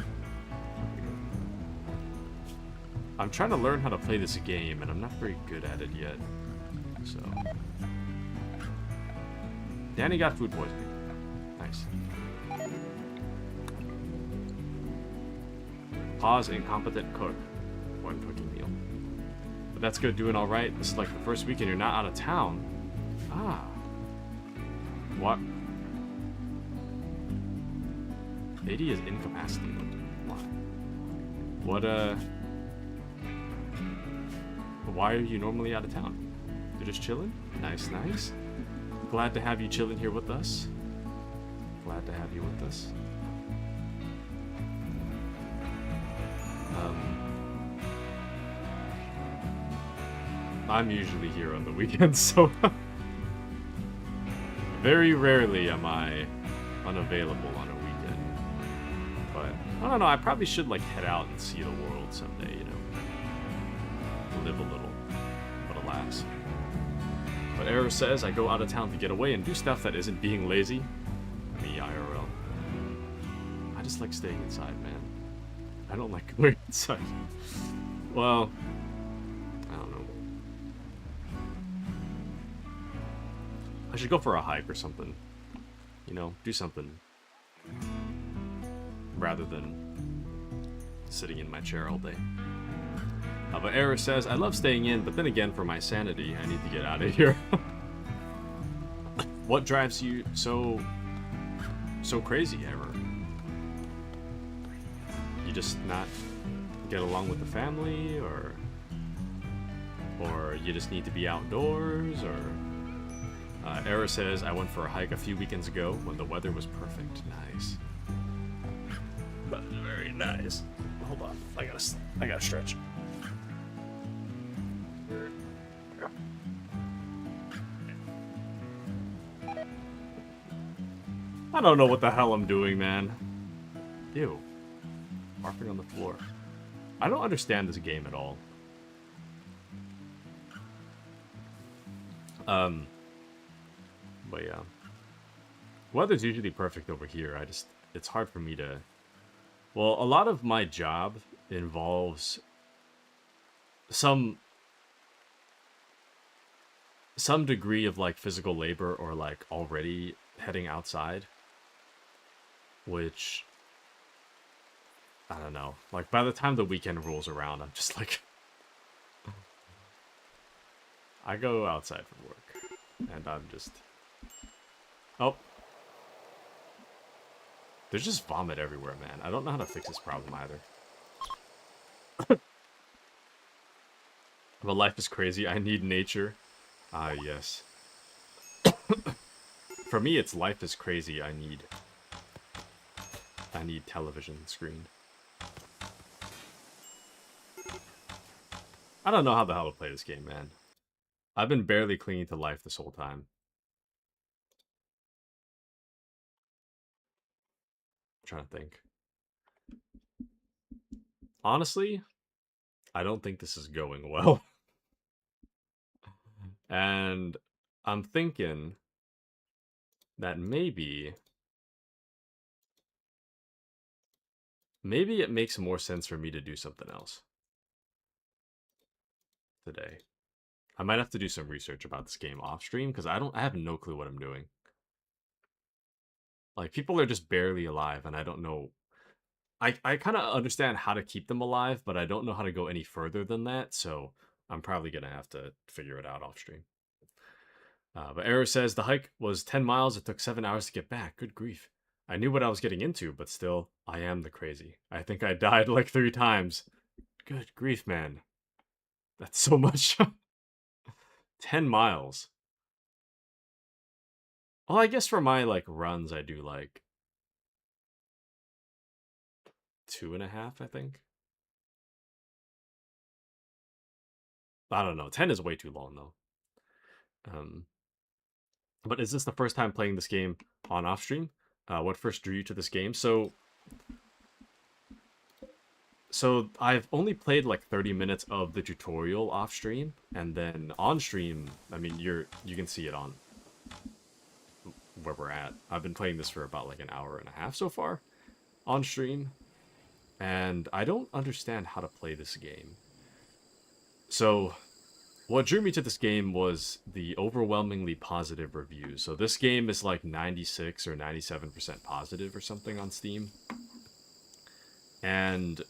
I'm trying to learn how to play this game, and I'm not very good at it yet. So... Danny got food poisoning. Nice. Pause incompetent cook when cooking meal. But that's good, doing alright. This is like the first weekend you're not out of town. Ah. What? Lady is incapacitated. Why? What, why are you normally out of town? You're just chilling? Nice, nice. Glad to have you chilling here with us. Glad to have you with us. I'm usually here on the weekends, so very rarely am I unavailable on a weekend. But I don't know, I probably should like head out and see the world someday, you know. Live a little. But alas. But Error says I go out of town to get away and do stuff that isn't being lazy. Me, IRL. I just like staying inside, man. I don't like going outside. Well, I don't know. I should go for a hike or something. You know, do something. Rather than sitting in my chair all day. But Error says, I love staying in, but then again, for my sanity, I need to get out of here. What drives you so crazy, Error? You just not get along with the family, or you just need to be outdoors, or... Error says, I went for a hike a few weekends ago when the weather was perfect. Nice. But very nice. Hold on, I gotta stretch. I don't know what the hell I'm doing, man. Ew. Barfing on the floor. I don't understand this game at all. But yeah. Weather's usually perfect over here. It's hard for me to... Well, a lot of my job involves some degree of like physical labor or like already heading outside. Which, I don't know. Like, by the time the weekend rolls around, I'm just like... I go outside for work. And I'm just... Oh. There's just vomit everywhere, man. I don't know how to fix this problem either. But life is crazy. I need nature. Ah, yes. For me, it's life is crazy. I need television screen. I don't know how the hell to play this game, man. I've been barely clinging to life this whole time. I'm trying to think. Honestly, I don't think this is going well. And I'm thinking that maybe it makes more sense for me to do something else today. I might have to do some research about this game off stream because I have no clue what I'm doing. Like, people are just barely alive and I don't know. I kind of understand how to keep them alive, but I don't know how to go any further than that, so I'm probably going to have to figure it out off stream. But Error says, the hike was 10 miles, it took 7 hours to get back. Good grief. I knew what I was getting into, but still, I am the crazy. I think I died like 3 times. Good grief, man. That's so much. 10 miles. Well, I guess for my, like, runs, I do, like, 2.5, I think. I don't know. 10 is way too long, though. But is this the first time playing this game on off stream? What first drew you to this game? So I've only played like 30 minutes of the tutorial off stream, and then on stream, I mean, you can see it on where we're at. I've been playing this for about like an hour and a half so far on stream, and I don't understand how to play this game. So what drew me to this game was the overwhelmingly positive reviews. So this game is like 96 or 97% positive or something on Steam. And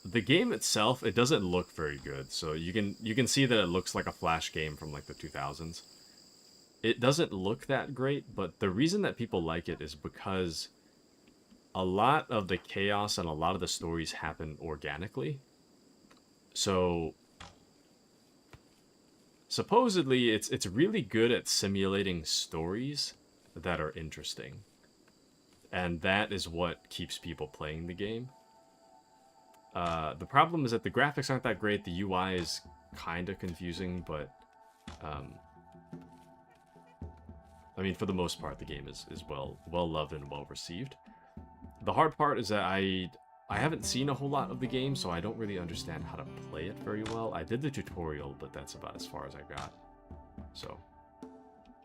the game itself, it doesn't look very good. So you can see that it looks like a Flash game from like the 2000s. It doesn't look that great, but the reason that people like it is because a lot of the chaos and a lot of the stories happen organically. So supposedly it's really good at simulating stories that are interesting. And that is what keeps people playing the game. The problem is that the graphics aren't that great. The UI is kind of confusing, but I mean, for the most part, the game is well loved and well received. The hard part is that I haven't seen a whole lot of the game, so I don't really understand how to play it very well. I did the tutorial, but that's about as far as I got. So,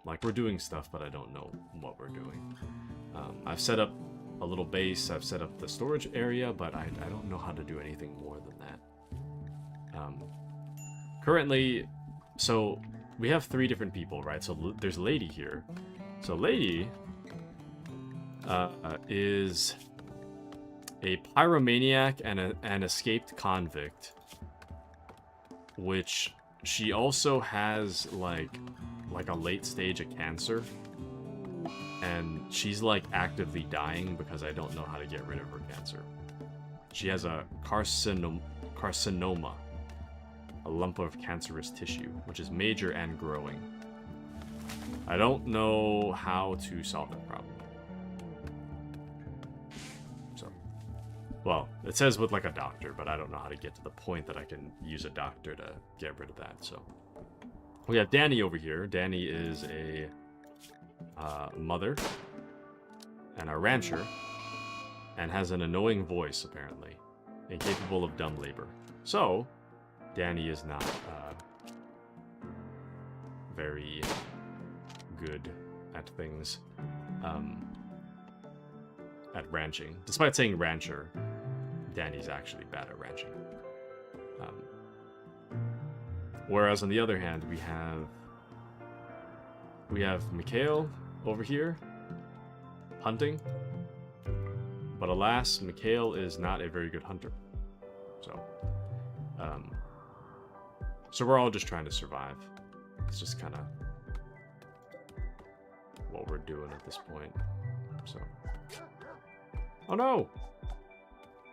like, we're doing stuff, but I don't know what we're doing. I've set up a little base, I've set up the storage area, but I don't know how to do anything more than that. Currently, so we have 3 different people, right? So there's Lady here. So Lady is a pyromaniac and an escaped convict, which she also has like a late stage of cancer, and she's like actively dying because I don't know how to get rid of her cancer. She has a carcinoma, a lump of cancerous tissue, which is major and growing. I don't know how to solve that problem. So, well, it says with like a doctor, but I don't know how to get to the point that I can use a doctor to get rid of that. So, we have Danny over here. Danny is a mother and a rancher, and has an annoying voice, apparently, incapable of dumb labor. So, Danny is not very good at things, at ranching. Despite saying rancher, Danny's actually bad at ranching. Whereas on the other hand, we have Mikhail over here, hunting. But alas, Mikhail is not a very good hunter. So we're all just trying to survive. It's just kind of what we're doing at this point. So, oh no!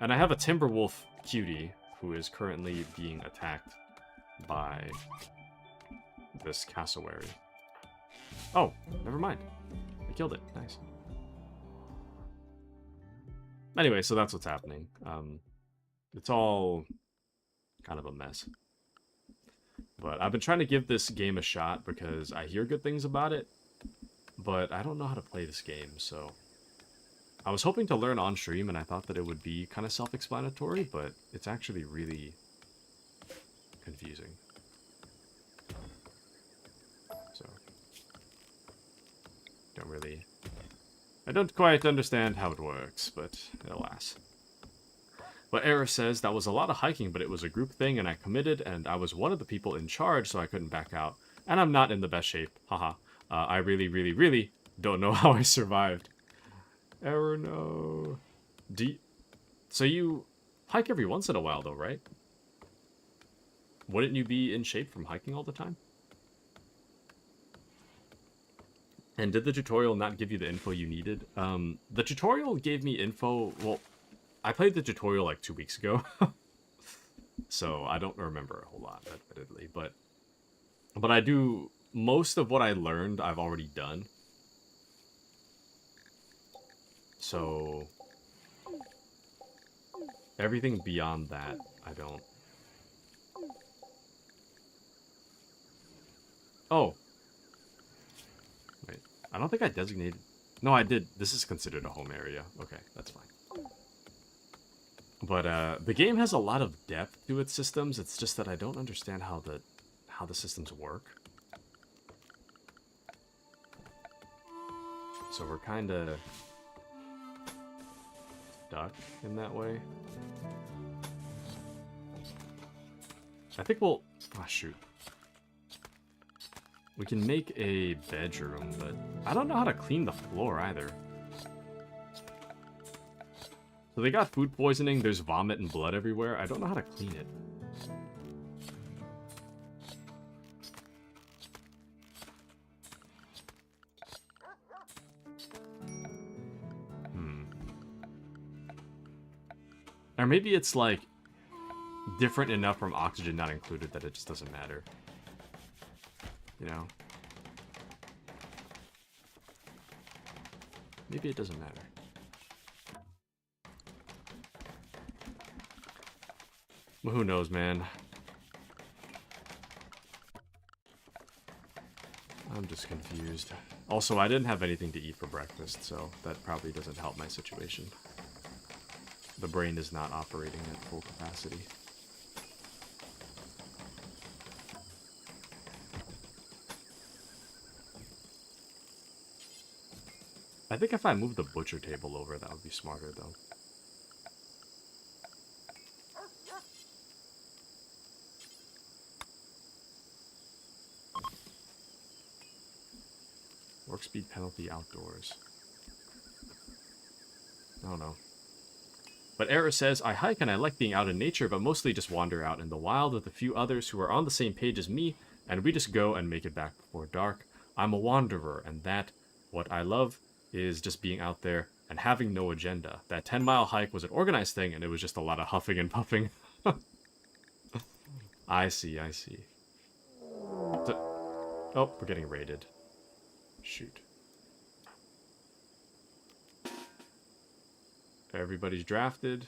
And I have a Timberwolf cutie who is currently being attacked by this cassowary. Oh, never mind. I killed it. Nice. Anyway, so that's what's happening. It's all kind of a mess. But I've been trying to give this game a shot because I hear good things about it, but I don't know how to play this game, so I was hoping to learn on stream, and I thought that it would be kind of self-explanatory, but it's actually really confusing. So, I don't quite understand how it works, but alas. But Era says, that was a lot of hiking, but it was a group thing, and I committed, and I was one of the people in charge, so I couldn't back out. And I'm not in the best shape. Haha. I really, really, really don't know how I survived. Era, no. So you hike every once in a while, though, right? Wouldn't you be in shape from hiking all the time? And did the tutorial not give you the info you needed? The tutorial gave me info, well, I played the tutorial like 2 weeks ago, so I don't remember a whole lot, admittedly, but I do, most of what I learned, I've already done. So, everything beyond that, I don't. Oh. Wait, I don't think I designated... No, I did. This is considered a home area. Okay, that's fine. But the game has a lot of depth to its systems. It's just that I don't understand how the systems work. So we're kind of stuck in that way. I think we'll... Oh, shoot. We can make a bedroom, but I don't know how to clean the floor either. So they got food poisoning, there's vomit and blood everywhere. I don't know how to clean it. Or maybe it's like different enough from oxygen not included that it just doesn't matter. You know? Maybe it doesn't matter. Well, who knows, man? I'm just confused. Also, I didn't have anything to eat for breakfast, so that probably doesn't help my situation. The brain is not operating at full capacity. I think if I move the butcher table over, that would be smarter, though. Work speed penalty outdoors. I don't know. But Era says, I hike and I like being out in nature, but mostly just wander out in the wild with a few others who are on the same page as me, and we just go and make it back before dark. I'm a wanderer, and what I love is just being out there and having no agenda. That 10-mile hike was an organized thing, and it was just a lot of huffing and puffing. I see, I see. Oh, we're getting raided. Shoot. Everybody's drafted.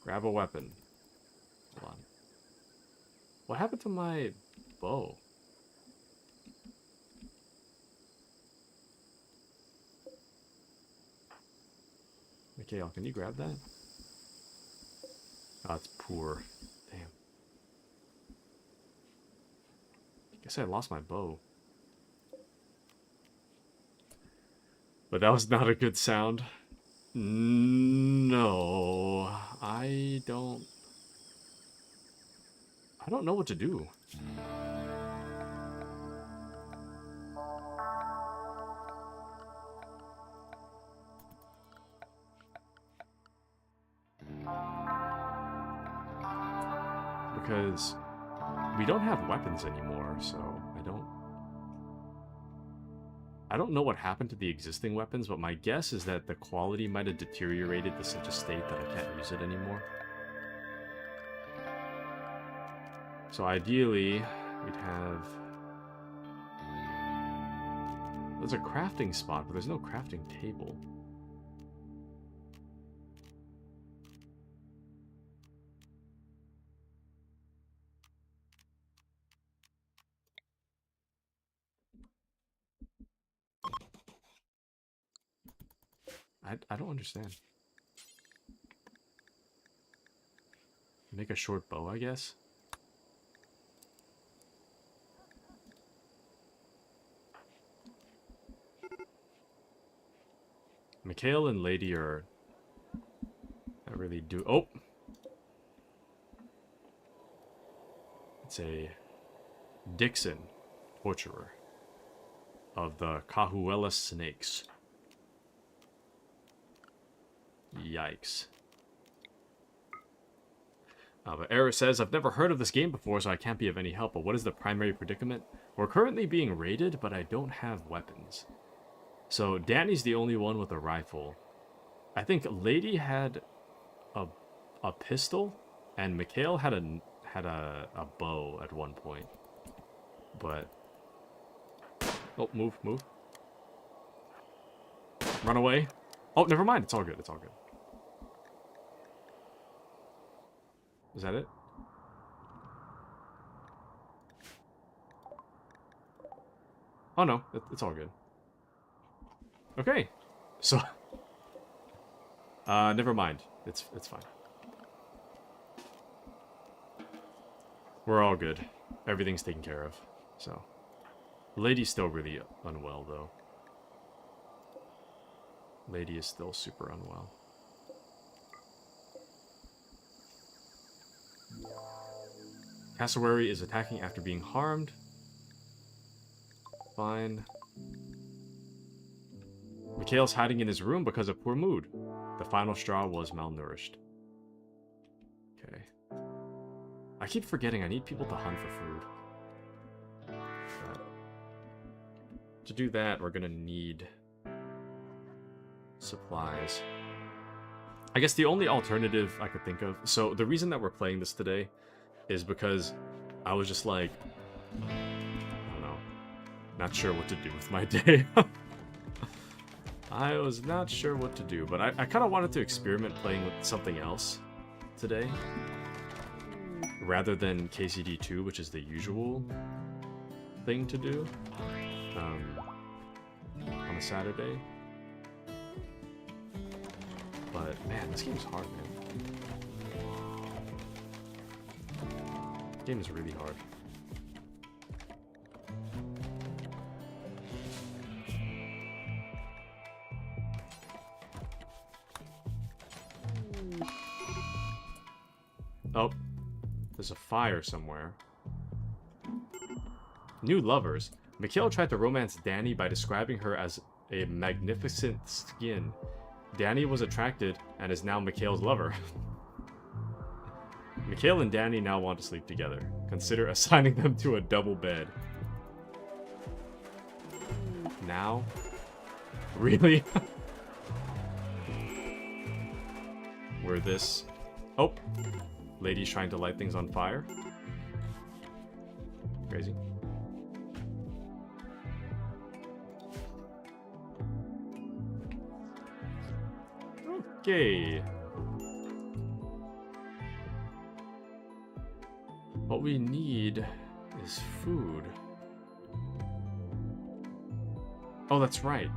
Grab a weapon. Hold on. What happened to my bow? Mikhail, can you grab that? Oh, it's poor. Damn. Guess I lost my bow. But that was not a good sound. No, I don't know what to do. Because we don't have weapons anymore, so I don't know what happened to the existing weapons, but my guess is that the quality might have deteriorated to such a state that I can't use it anymore. So ideally, we'd have... There's a crafting spot, but there's no crafting table. I don't understand. Make a short bow, I guess? Mikhail and Lady are... I really do... Oh! It's a Dixon torturer of the Cahuela snakes. Yikes. But Era says, I've never heard of this game before, so I can't be of any help, but what is the primary predicament? We're currently being raided, but I don't have weapons. So Danny's the only one with a rifle. I think Lady had a pistol, and Mikhail had a bow at one point. But... Oh, move. Run away. Oh, never mind. It's all good. It's all good. Is that it? Oh no, it's all good. Okay, so never mind. It's fine. We're all good. Everything's taken care of. So, Lady's still really unwell though. Lady is still super unwell. Cassowary is attacking after being harmed. Fine. Mikhail's hiding in his room because of poor mood. The final straw was malnourished. Okay. I keep forgetting I need people to hunt for food. But to do that, we're gonna need supplies. I guess the only alternative I could think of... So, the reason that we're playing this today is because I was just like... I don't know. Not sure what to do with my day. I was not sure what to do, but I kind of wanted to experiment playing with something else today. Rather than KCD2, which is the usual thing to do on a Saturday. But, man, this game's hard, man. This game is really hard. Oh, there's a fire somewhere. New lovers. Mikhail tried to romance Danny by describing her as a magnificent skin. Danny was attracted and is now Mikhail's lover. Mikhail and Danny now want to sleep together. Consider assigning them to a double bed. Now? Really? We're this... Oh! Lady's trying to light things on fire. Crazy. Okay. What we need is food. Oh, that's right.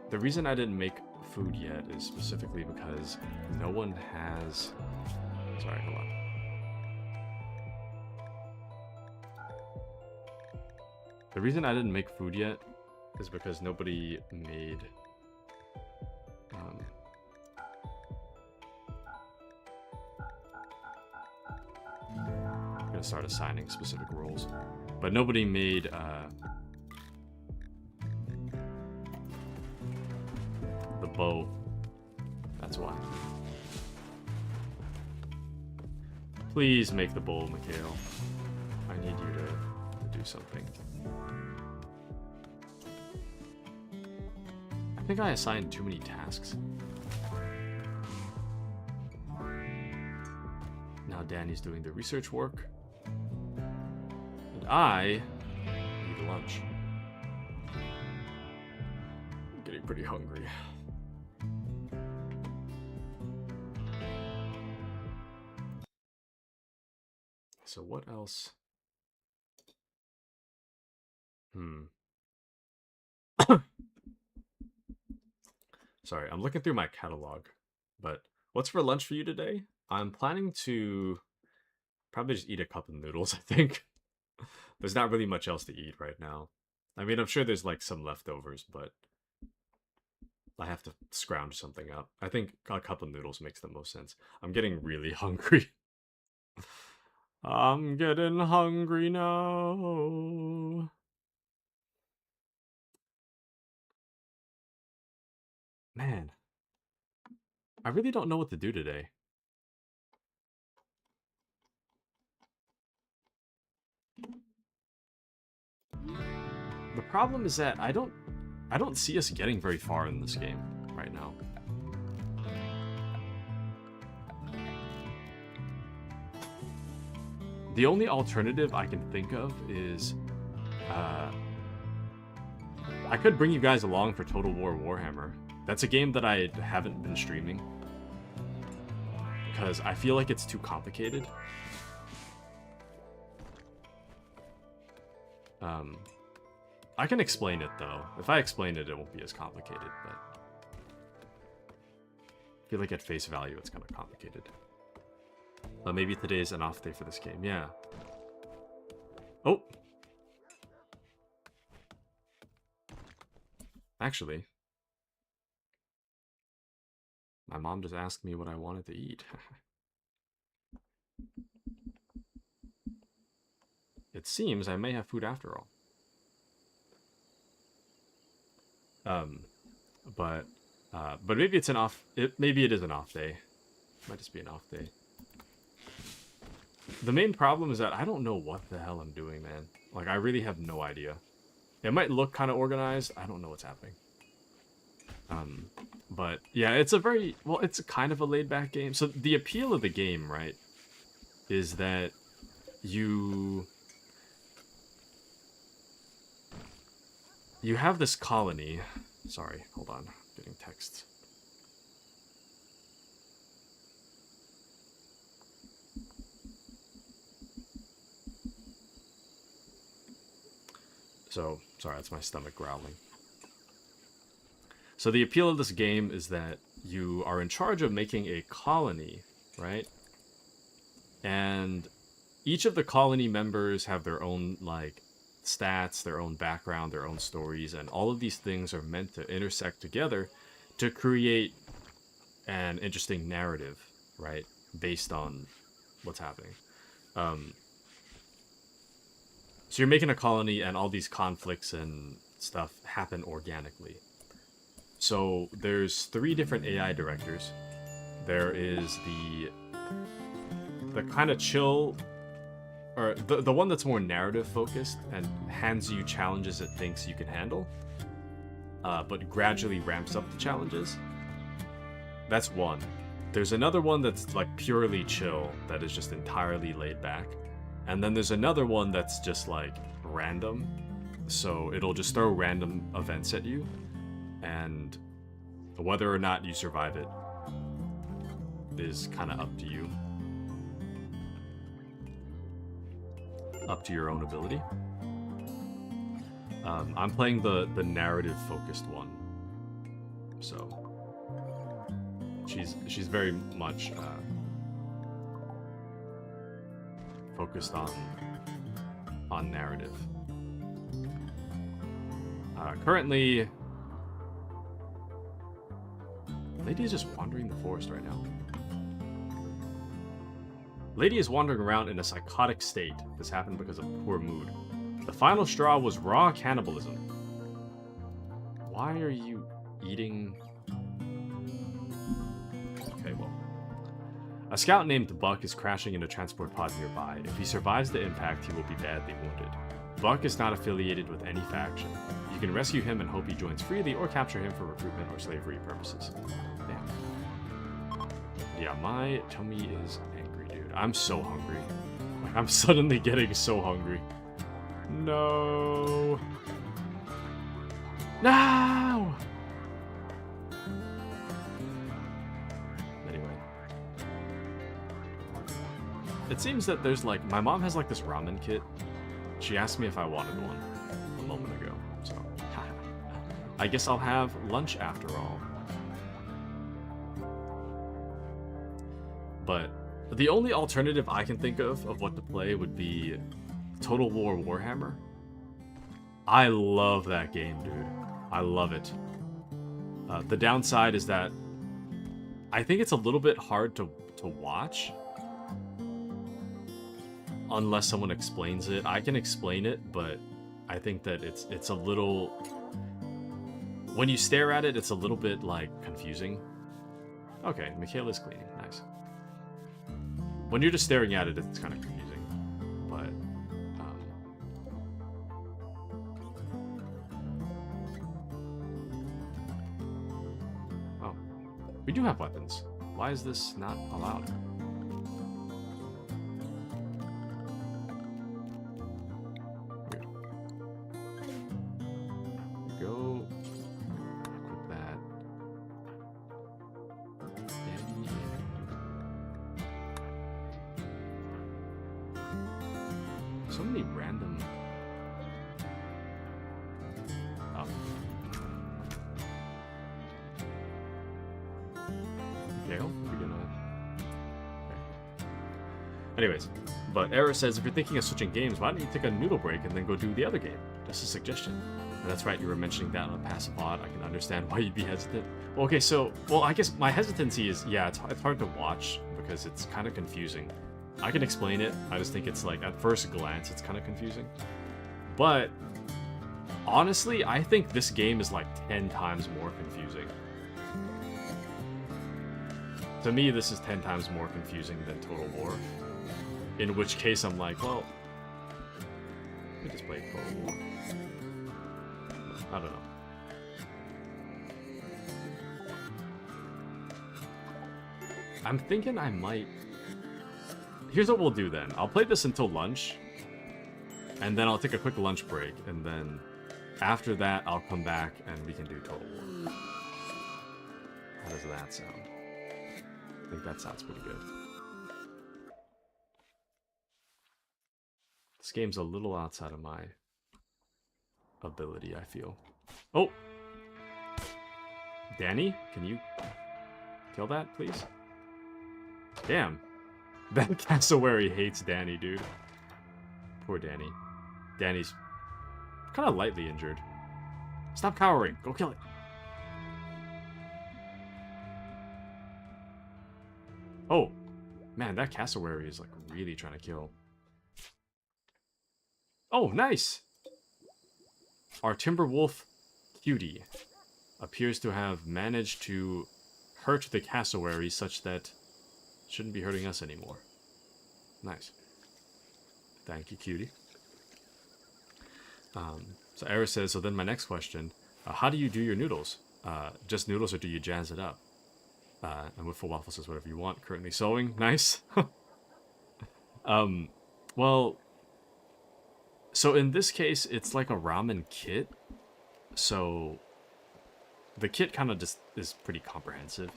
The reason I didn't make food yet is specifically because no one has... Sorry, hold on. The reason I didn't make food yet is because nobody made... I'm gonna start assigning specific roles. But nobody made, the bow. That's why. Please make the bow, Mikhail. I need you to do something. I think I assigned too many tasks. Now Danny's doing the research work. And I need lunch. I'm getting pretty hungry. So what else? Sorry, I'm looking through my catalog. But what's for lunch for you today? I'm planning to probably just eat a cup of noodles, I think. There's not really much else to eat right now. I mean, I'm sure there's like some leftovers, but I have to scrounge something up. I think a cup of noodles makes the most sense. I'm getting really hungry. I'm getting hungry now. Man, I really don't know what to do today. The problem is that I don't see us getting very far in this game right now. The only alternative I can think of is I could bring you guys along for Total War Warhammer. That's a game that I haven't been streaming because I feel like it's too complicated. I can explain it though. If I explain it, it won't be as complicated, but I feel like at face value it's kind of complicated. But maybe today's an off day for this game. Yeah. Oh. Actually, my mom just asked me what I wanted to eat. It seems I may have food after all. But maybe it's an off. Maybe it is an off day. Might just be an off day. The main problem is that I don't know what the hell I'm doing, man. Like, I really have no idea. It might look kind of organized. I don't know what's happening. But yeah, it's a very, well, it's kind of a laid-back game. So the appeal of the game, right, is that you have this colony. Sorry, hold on. Getting texts. So, sorry, that's my stomach growling. So the appeal of this game is that you are in charge of making a colony, right? And each of the colony members have their own, like, stats, their own background, their own stories, and all of these things are meant to intersect together to create an interesting narrative, right? Based on what's happening. So you're making a colony, and all these conflicts and stuff happen organically. So there's 3 different AI directors. There is the kind of chill, or the one that's more narrative focused and hands you challenges it thinks you can handle, but gradually ramps up the challenges. That's one. There's another one that's like purely chill, that is just entirely laid back. And then there's another one that's just like random. So it'll just throw random events at you, and whether or not you survive it is kind of up to you. Up to your own ability. I'm playing the narrative focused one. So she's very much focused on narrative. Currently, Lady is just wandering the forest right now. Lady is wandering around in a psychotic state. This happened because of poor mood. The final straw was raw cannibalism. Why are you eating? Okay, well. A scout named Buck is crashing in a transport pod nearby. If he survives the impact, he will be badly wounded. Buck is not affiliated with any faction. You can rescue him and hope he joins freely, or capture him for recruitment or slavery purposes. Damn. Yeah, my tummy is angry, dude. I'm so hungry. Like, I'm suddenly getting so hungry. No. No! Anyway. It seems that there's like, my mom has like this ramen kit. She asked me if I wanted one a moment ago, so I guess I'll have lunch after all. But the only alternative I can think of what to play would be Total War Warhammer. I love that game, dude. I love it. The downside is that I think it's a little bit hard to watch unless someone explains it. I can explain it, but I think that it's a little, when you stare at it, it's a little bit like confusing. Okay, Michaela's cleaning. Nice. When you're just staring at it, it's kind of confusing. But oh, we do have weapons. Why is this not allowed? Go equip that. So many random. Anyways, but Era says, if you're thinking of switching games, why don't you take a noodle break and then go do the other game? Just a suggestion. And that's right, you were mentioning that on Passapod. I can understand why you'd be hesitant. Well, okay, so, well, I guess my hesitancy is, yeah, it's hard to watch because it's kind of confusing. I can explain it. I just think it's like, at first glance, it's kind of confusing. But, honestly, I think this game is like 10 times more confusing. To me, this is 10 times more confusing than Total War. In which case, I'm like, well, let me just play Total War. I don't know. I'm thinking I might... Here's what we'll do then. I'll play this until lunch. And then I'll take a quick lunch break. And then after that, I'll come back and we can do Total War. How does that sound? I think that sounds pretty good. This game's a little outside of my ability, I feel. Oh! Danny, can you kill that, please? Damn. That cassowary hates Danny, dude. Poor Danny. Danny's kind of lightly injured. Stop cowering. Go kill it. Oh. Man, that cassowary is like really trying to kill. Oh, nice! Our Timberwolf cutie appears to have managed to hurt the cassowary such that it shouldn't be hurting us anymore. Nice. Thank you, cutie. So Era says, so then my next question, how do you do your noodles? Just noodles or do you jazz it up? And with Full Waffle says, whatever you want. Currently sewing. Nice. Well... So in this case, it's like a ramen kit. So the kit kind of just is pretty comprehensive.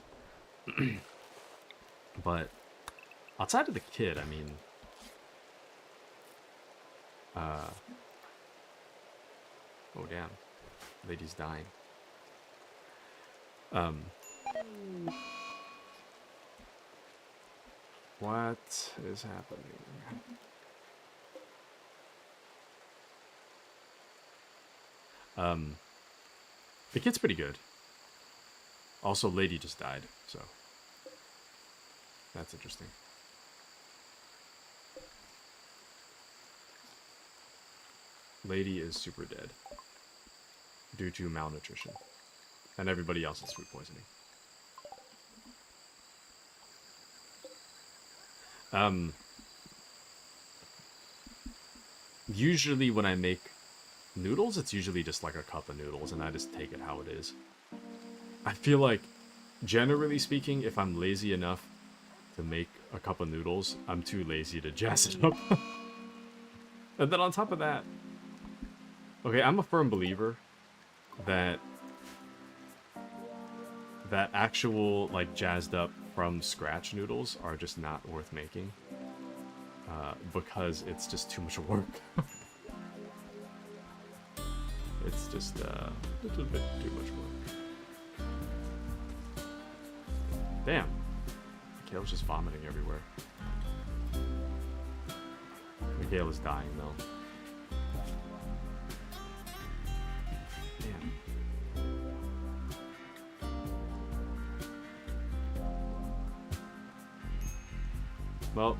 But outside of the kit, I mean... oh, damn. Lady's dying. What is happening? The kit's pretty good. Also, Lady just died, so that's interesting. Lady is super dead due to malnutrition, and everybody else is food poisoning. Usually when I make noodles, it's usually just like a cup of noodles, and I just take it how it is. I feel like, generally speaking, if I'm lazy enough to make a cup of noodles, I'm too lazy to jazz it up. And then on top of that, okay, I'm a firm believer that actual, like, jazzed up from scratch noodles are just not worth making. Because it's just too much work. It's just a little bit too much work. Damn. Mikhail's just vomiting everywhere. Mikhail is dying, though. Damn. Well...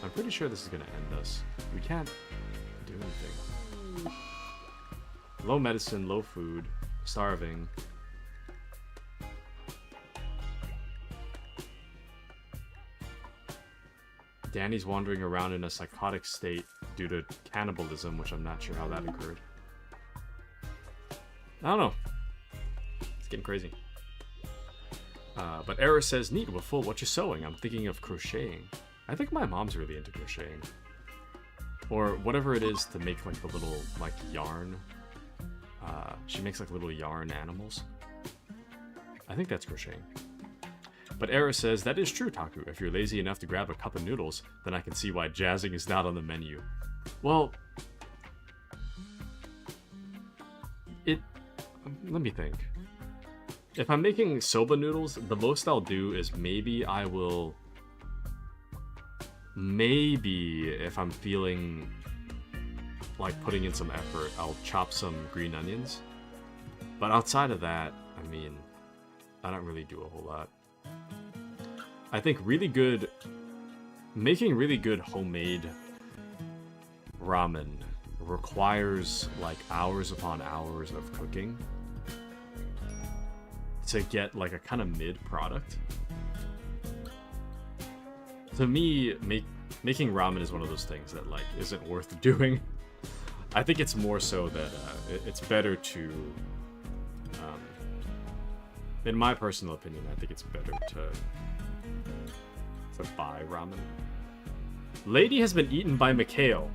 I'm pretty sure this is going to end us. We can't do anything. Low medicine, low food, starving. Danny's wandering around in a psychotic state due to cannibalism, which I'm not sure how that occurred. I don't know. It's getting crazy. But Era says, neat, with full, what you sewing? I'm thinking of crocheting. I think my mom's really into crocheting. Or whatever it is to make like the little, like, yarn. She makes like little yarn animals. I think that's crocheting. But Era says, that is true, Taku. If you're lazy enough to grab a cup of noodles, then I can see why jazzing is not on the menu. Well... Let me think. If I'm making soba noodles, the most I'll do is maybe I will... Maybe if I'm feeling like putting in some effort, I'll chop some green onions. But outside of that, I mean, I don't really do a whole lot. I think making really good homemade ramen requires like hours upon hours of cooking to get like a kind of mid product. To me, making ramen is one of those things that like isn't worth doing. I think it's more so that it's better to, in my personal opinion, I think it's better to buy ramen. Lady has been eaten by Mikhail.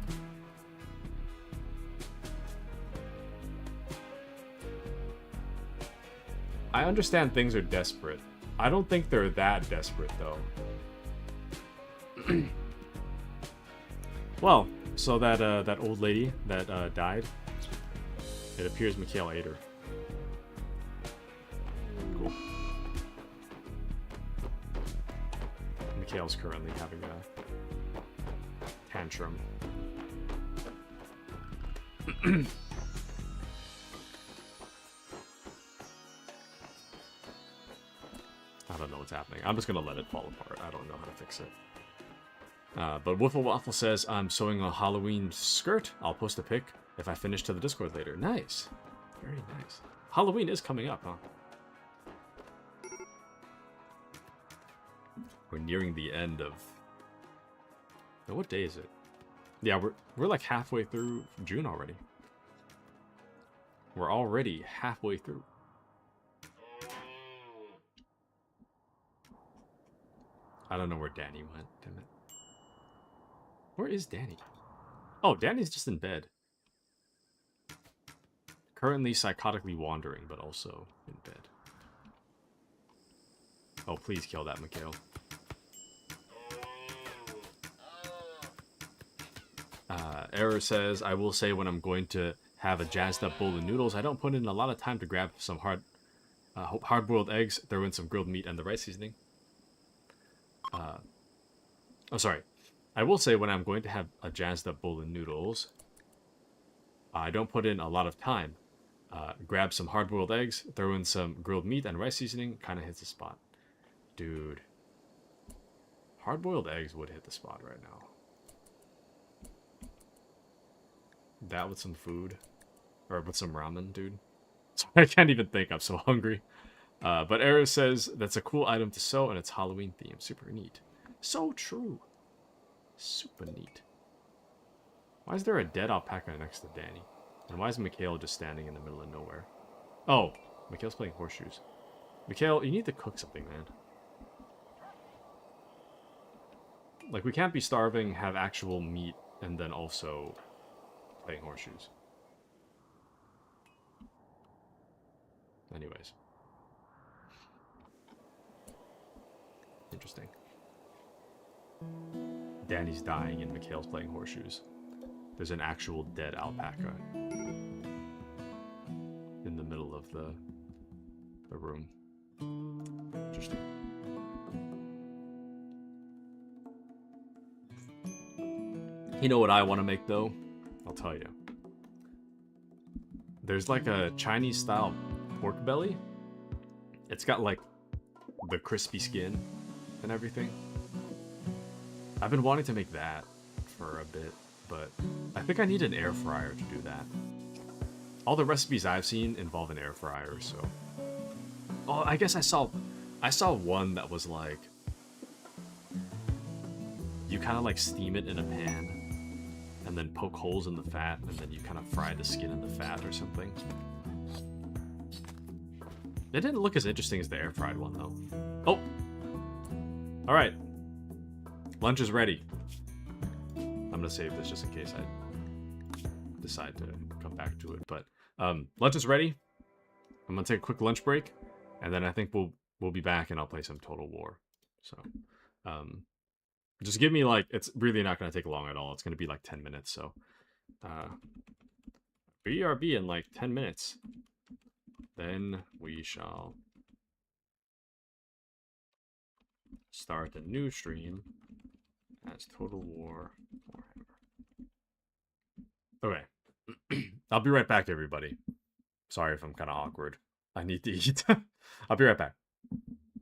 I understand things are desperate. I don't think they're that desperate, though. Well, so that old lady that died, it appears Mikhail ate her. Cool. Mikhail's currently having a tantrum. I don't know what's happening. I'm just gonna let it fall apart. I don't know how to fix it. But Wiffle Waffle says, I'm sewing a Halloween skirt. I'll post a pic if I finish to the Discord later. Nice. Very nice. Halloween is coming up, huh? We're nearing the end of... Now, what day is it? Yeah, we're like halfway through June already. We're already halfway through. I don't know where Danny went, damn it. Where is Danny? Oh, Danny's just in bed. Currently psychotically wandering, but also in bed. Oh, please kill that, Mikhail. Error says, I will say when I'm going to have a jazzed up bowl of noodles, I don't put in a lot of time to grab some hard-boiled eggs, throw in some grilled meat and the rice seasoning. Oh, sorry. I will say when I'm going to have a jazzed up bowl of noodles, I don't put in a lot of time. Grab some hard-boiled eggs, throw in some grilled meat and rice seasoning, kind of hits the spot. Dude. Hard-boiled eggs would hit the spot right now. That with some food. Or with some ramen, dude. I can't even think, I'm so hungry. But Era says, that's a cool item to sew and it's Halloween themed. Super neat. So true. Super neat. Why is there a dead alpaca next to Danny? And why is Mikhail just standing in the middle of nowhere? Oh, Mikhail's playing horseshoes. Mikhail, you need to cook something, man. Like, we can't be starving, have actual meat, and then also playing horseshoes. Anyways. Interesting. Danny's dying and Mikhail's playing horseshoes. There's an actual dead alpaca in the middle of the room. Interesting. You know what I want to make, though? I'll tell you. There's like a Chinese-style pork belly. It's got like the crispy skin and everything. I've been wanting to make that for a bit, but I think I need an air fryer to do that. All the recipes I've seen involve an air fryer, so... Oh, I guess I saw one that was like... You kind of like steam it in a pan, and then poke holes in the fat, and then you kind of fry the skin in the fat or something. It didn't look as interesting as the air fried one, though. Oh! Alright. Lunch is ready. I'm gonna save this just in case I decide to come back to it. But lunch is ready. I'm gonna take a quick lunch break, and then I think we'll be back and I'll play some Total War. So just give me like, it's really not gonna take long at all. It's gonna be like 10 minutes. So BRB in like 10 minutes. Then we shall start a new stream as Total War Warhammer. Okay. I'll be right back, everybody. Sorry if I'm kind of awkward. I need to eat. I'll be right back.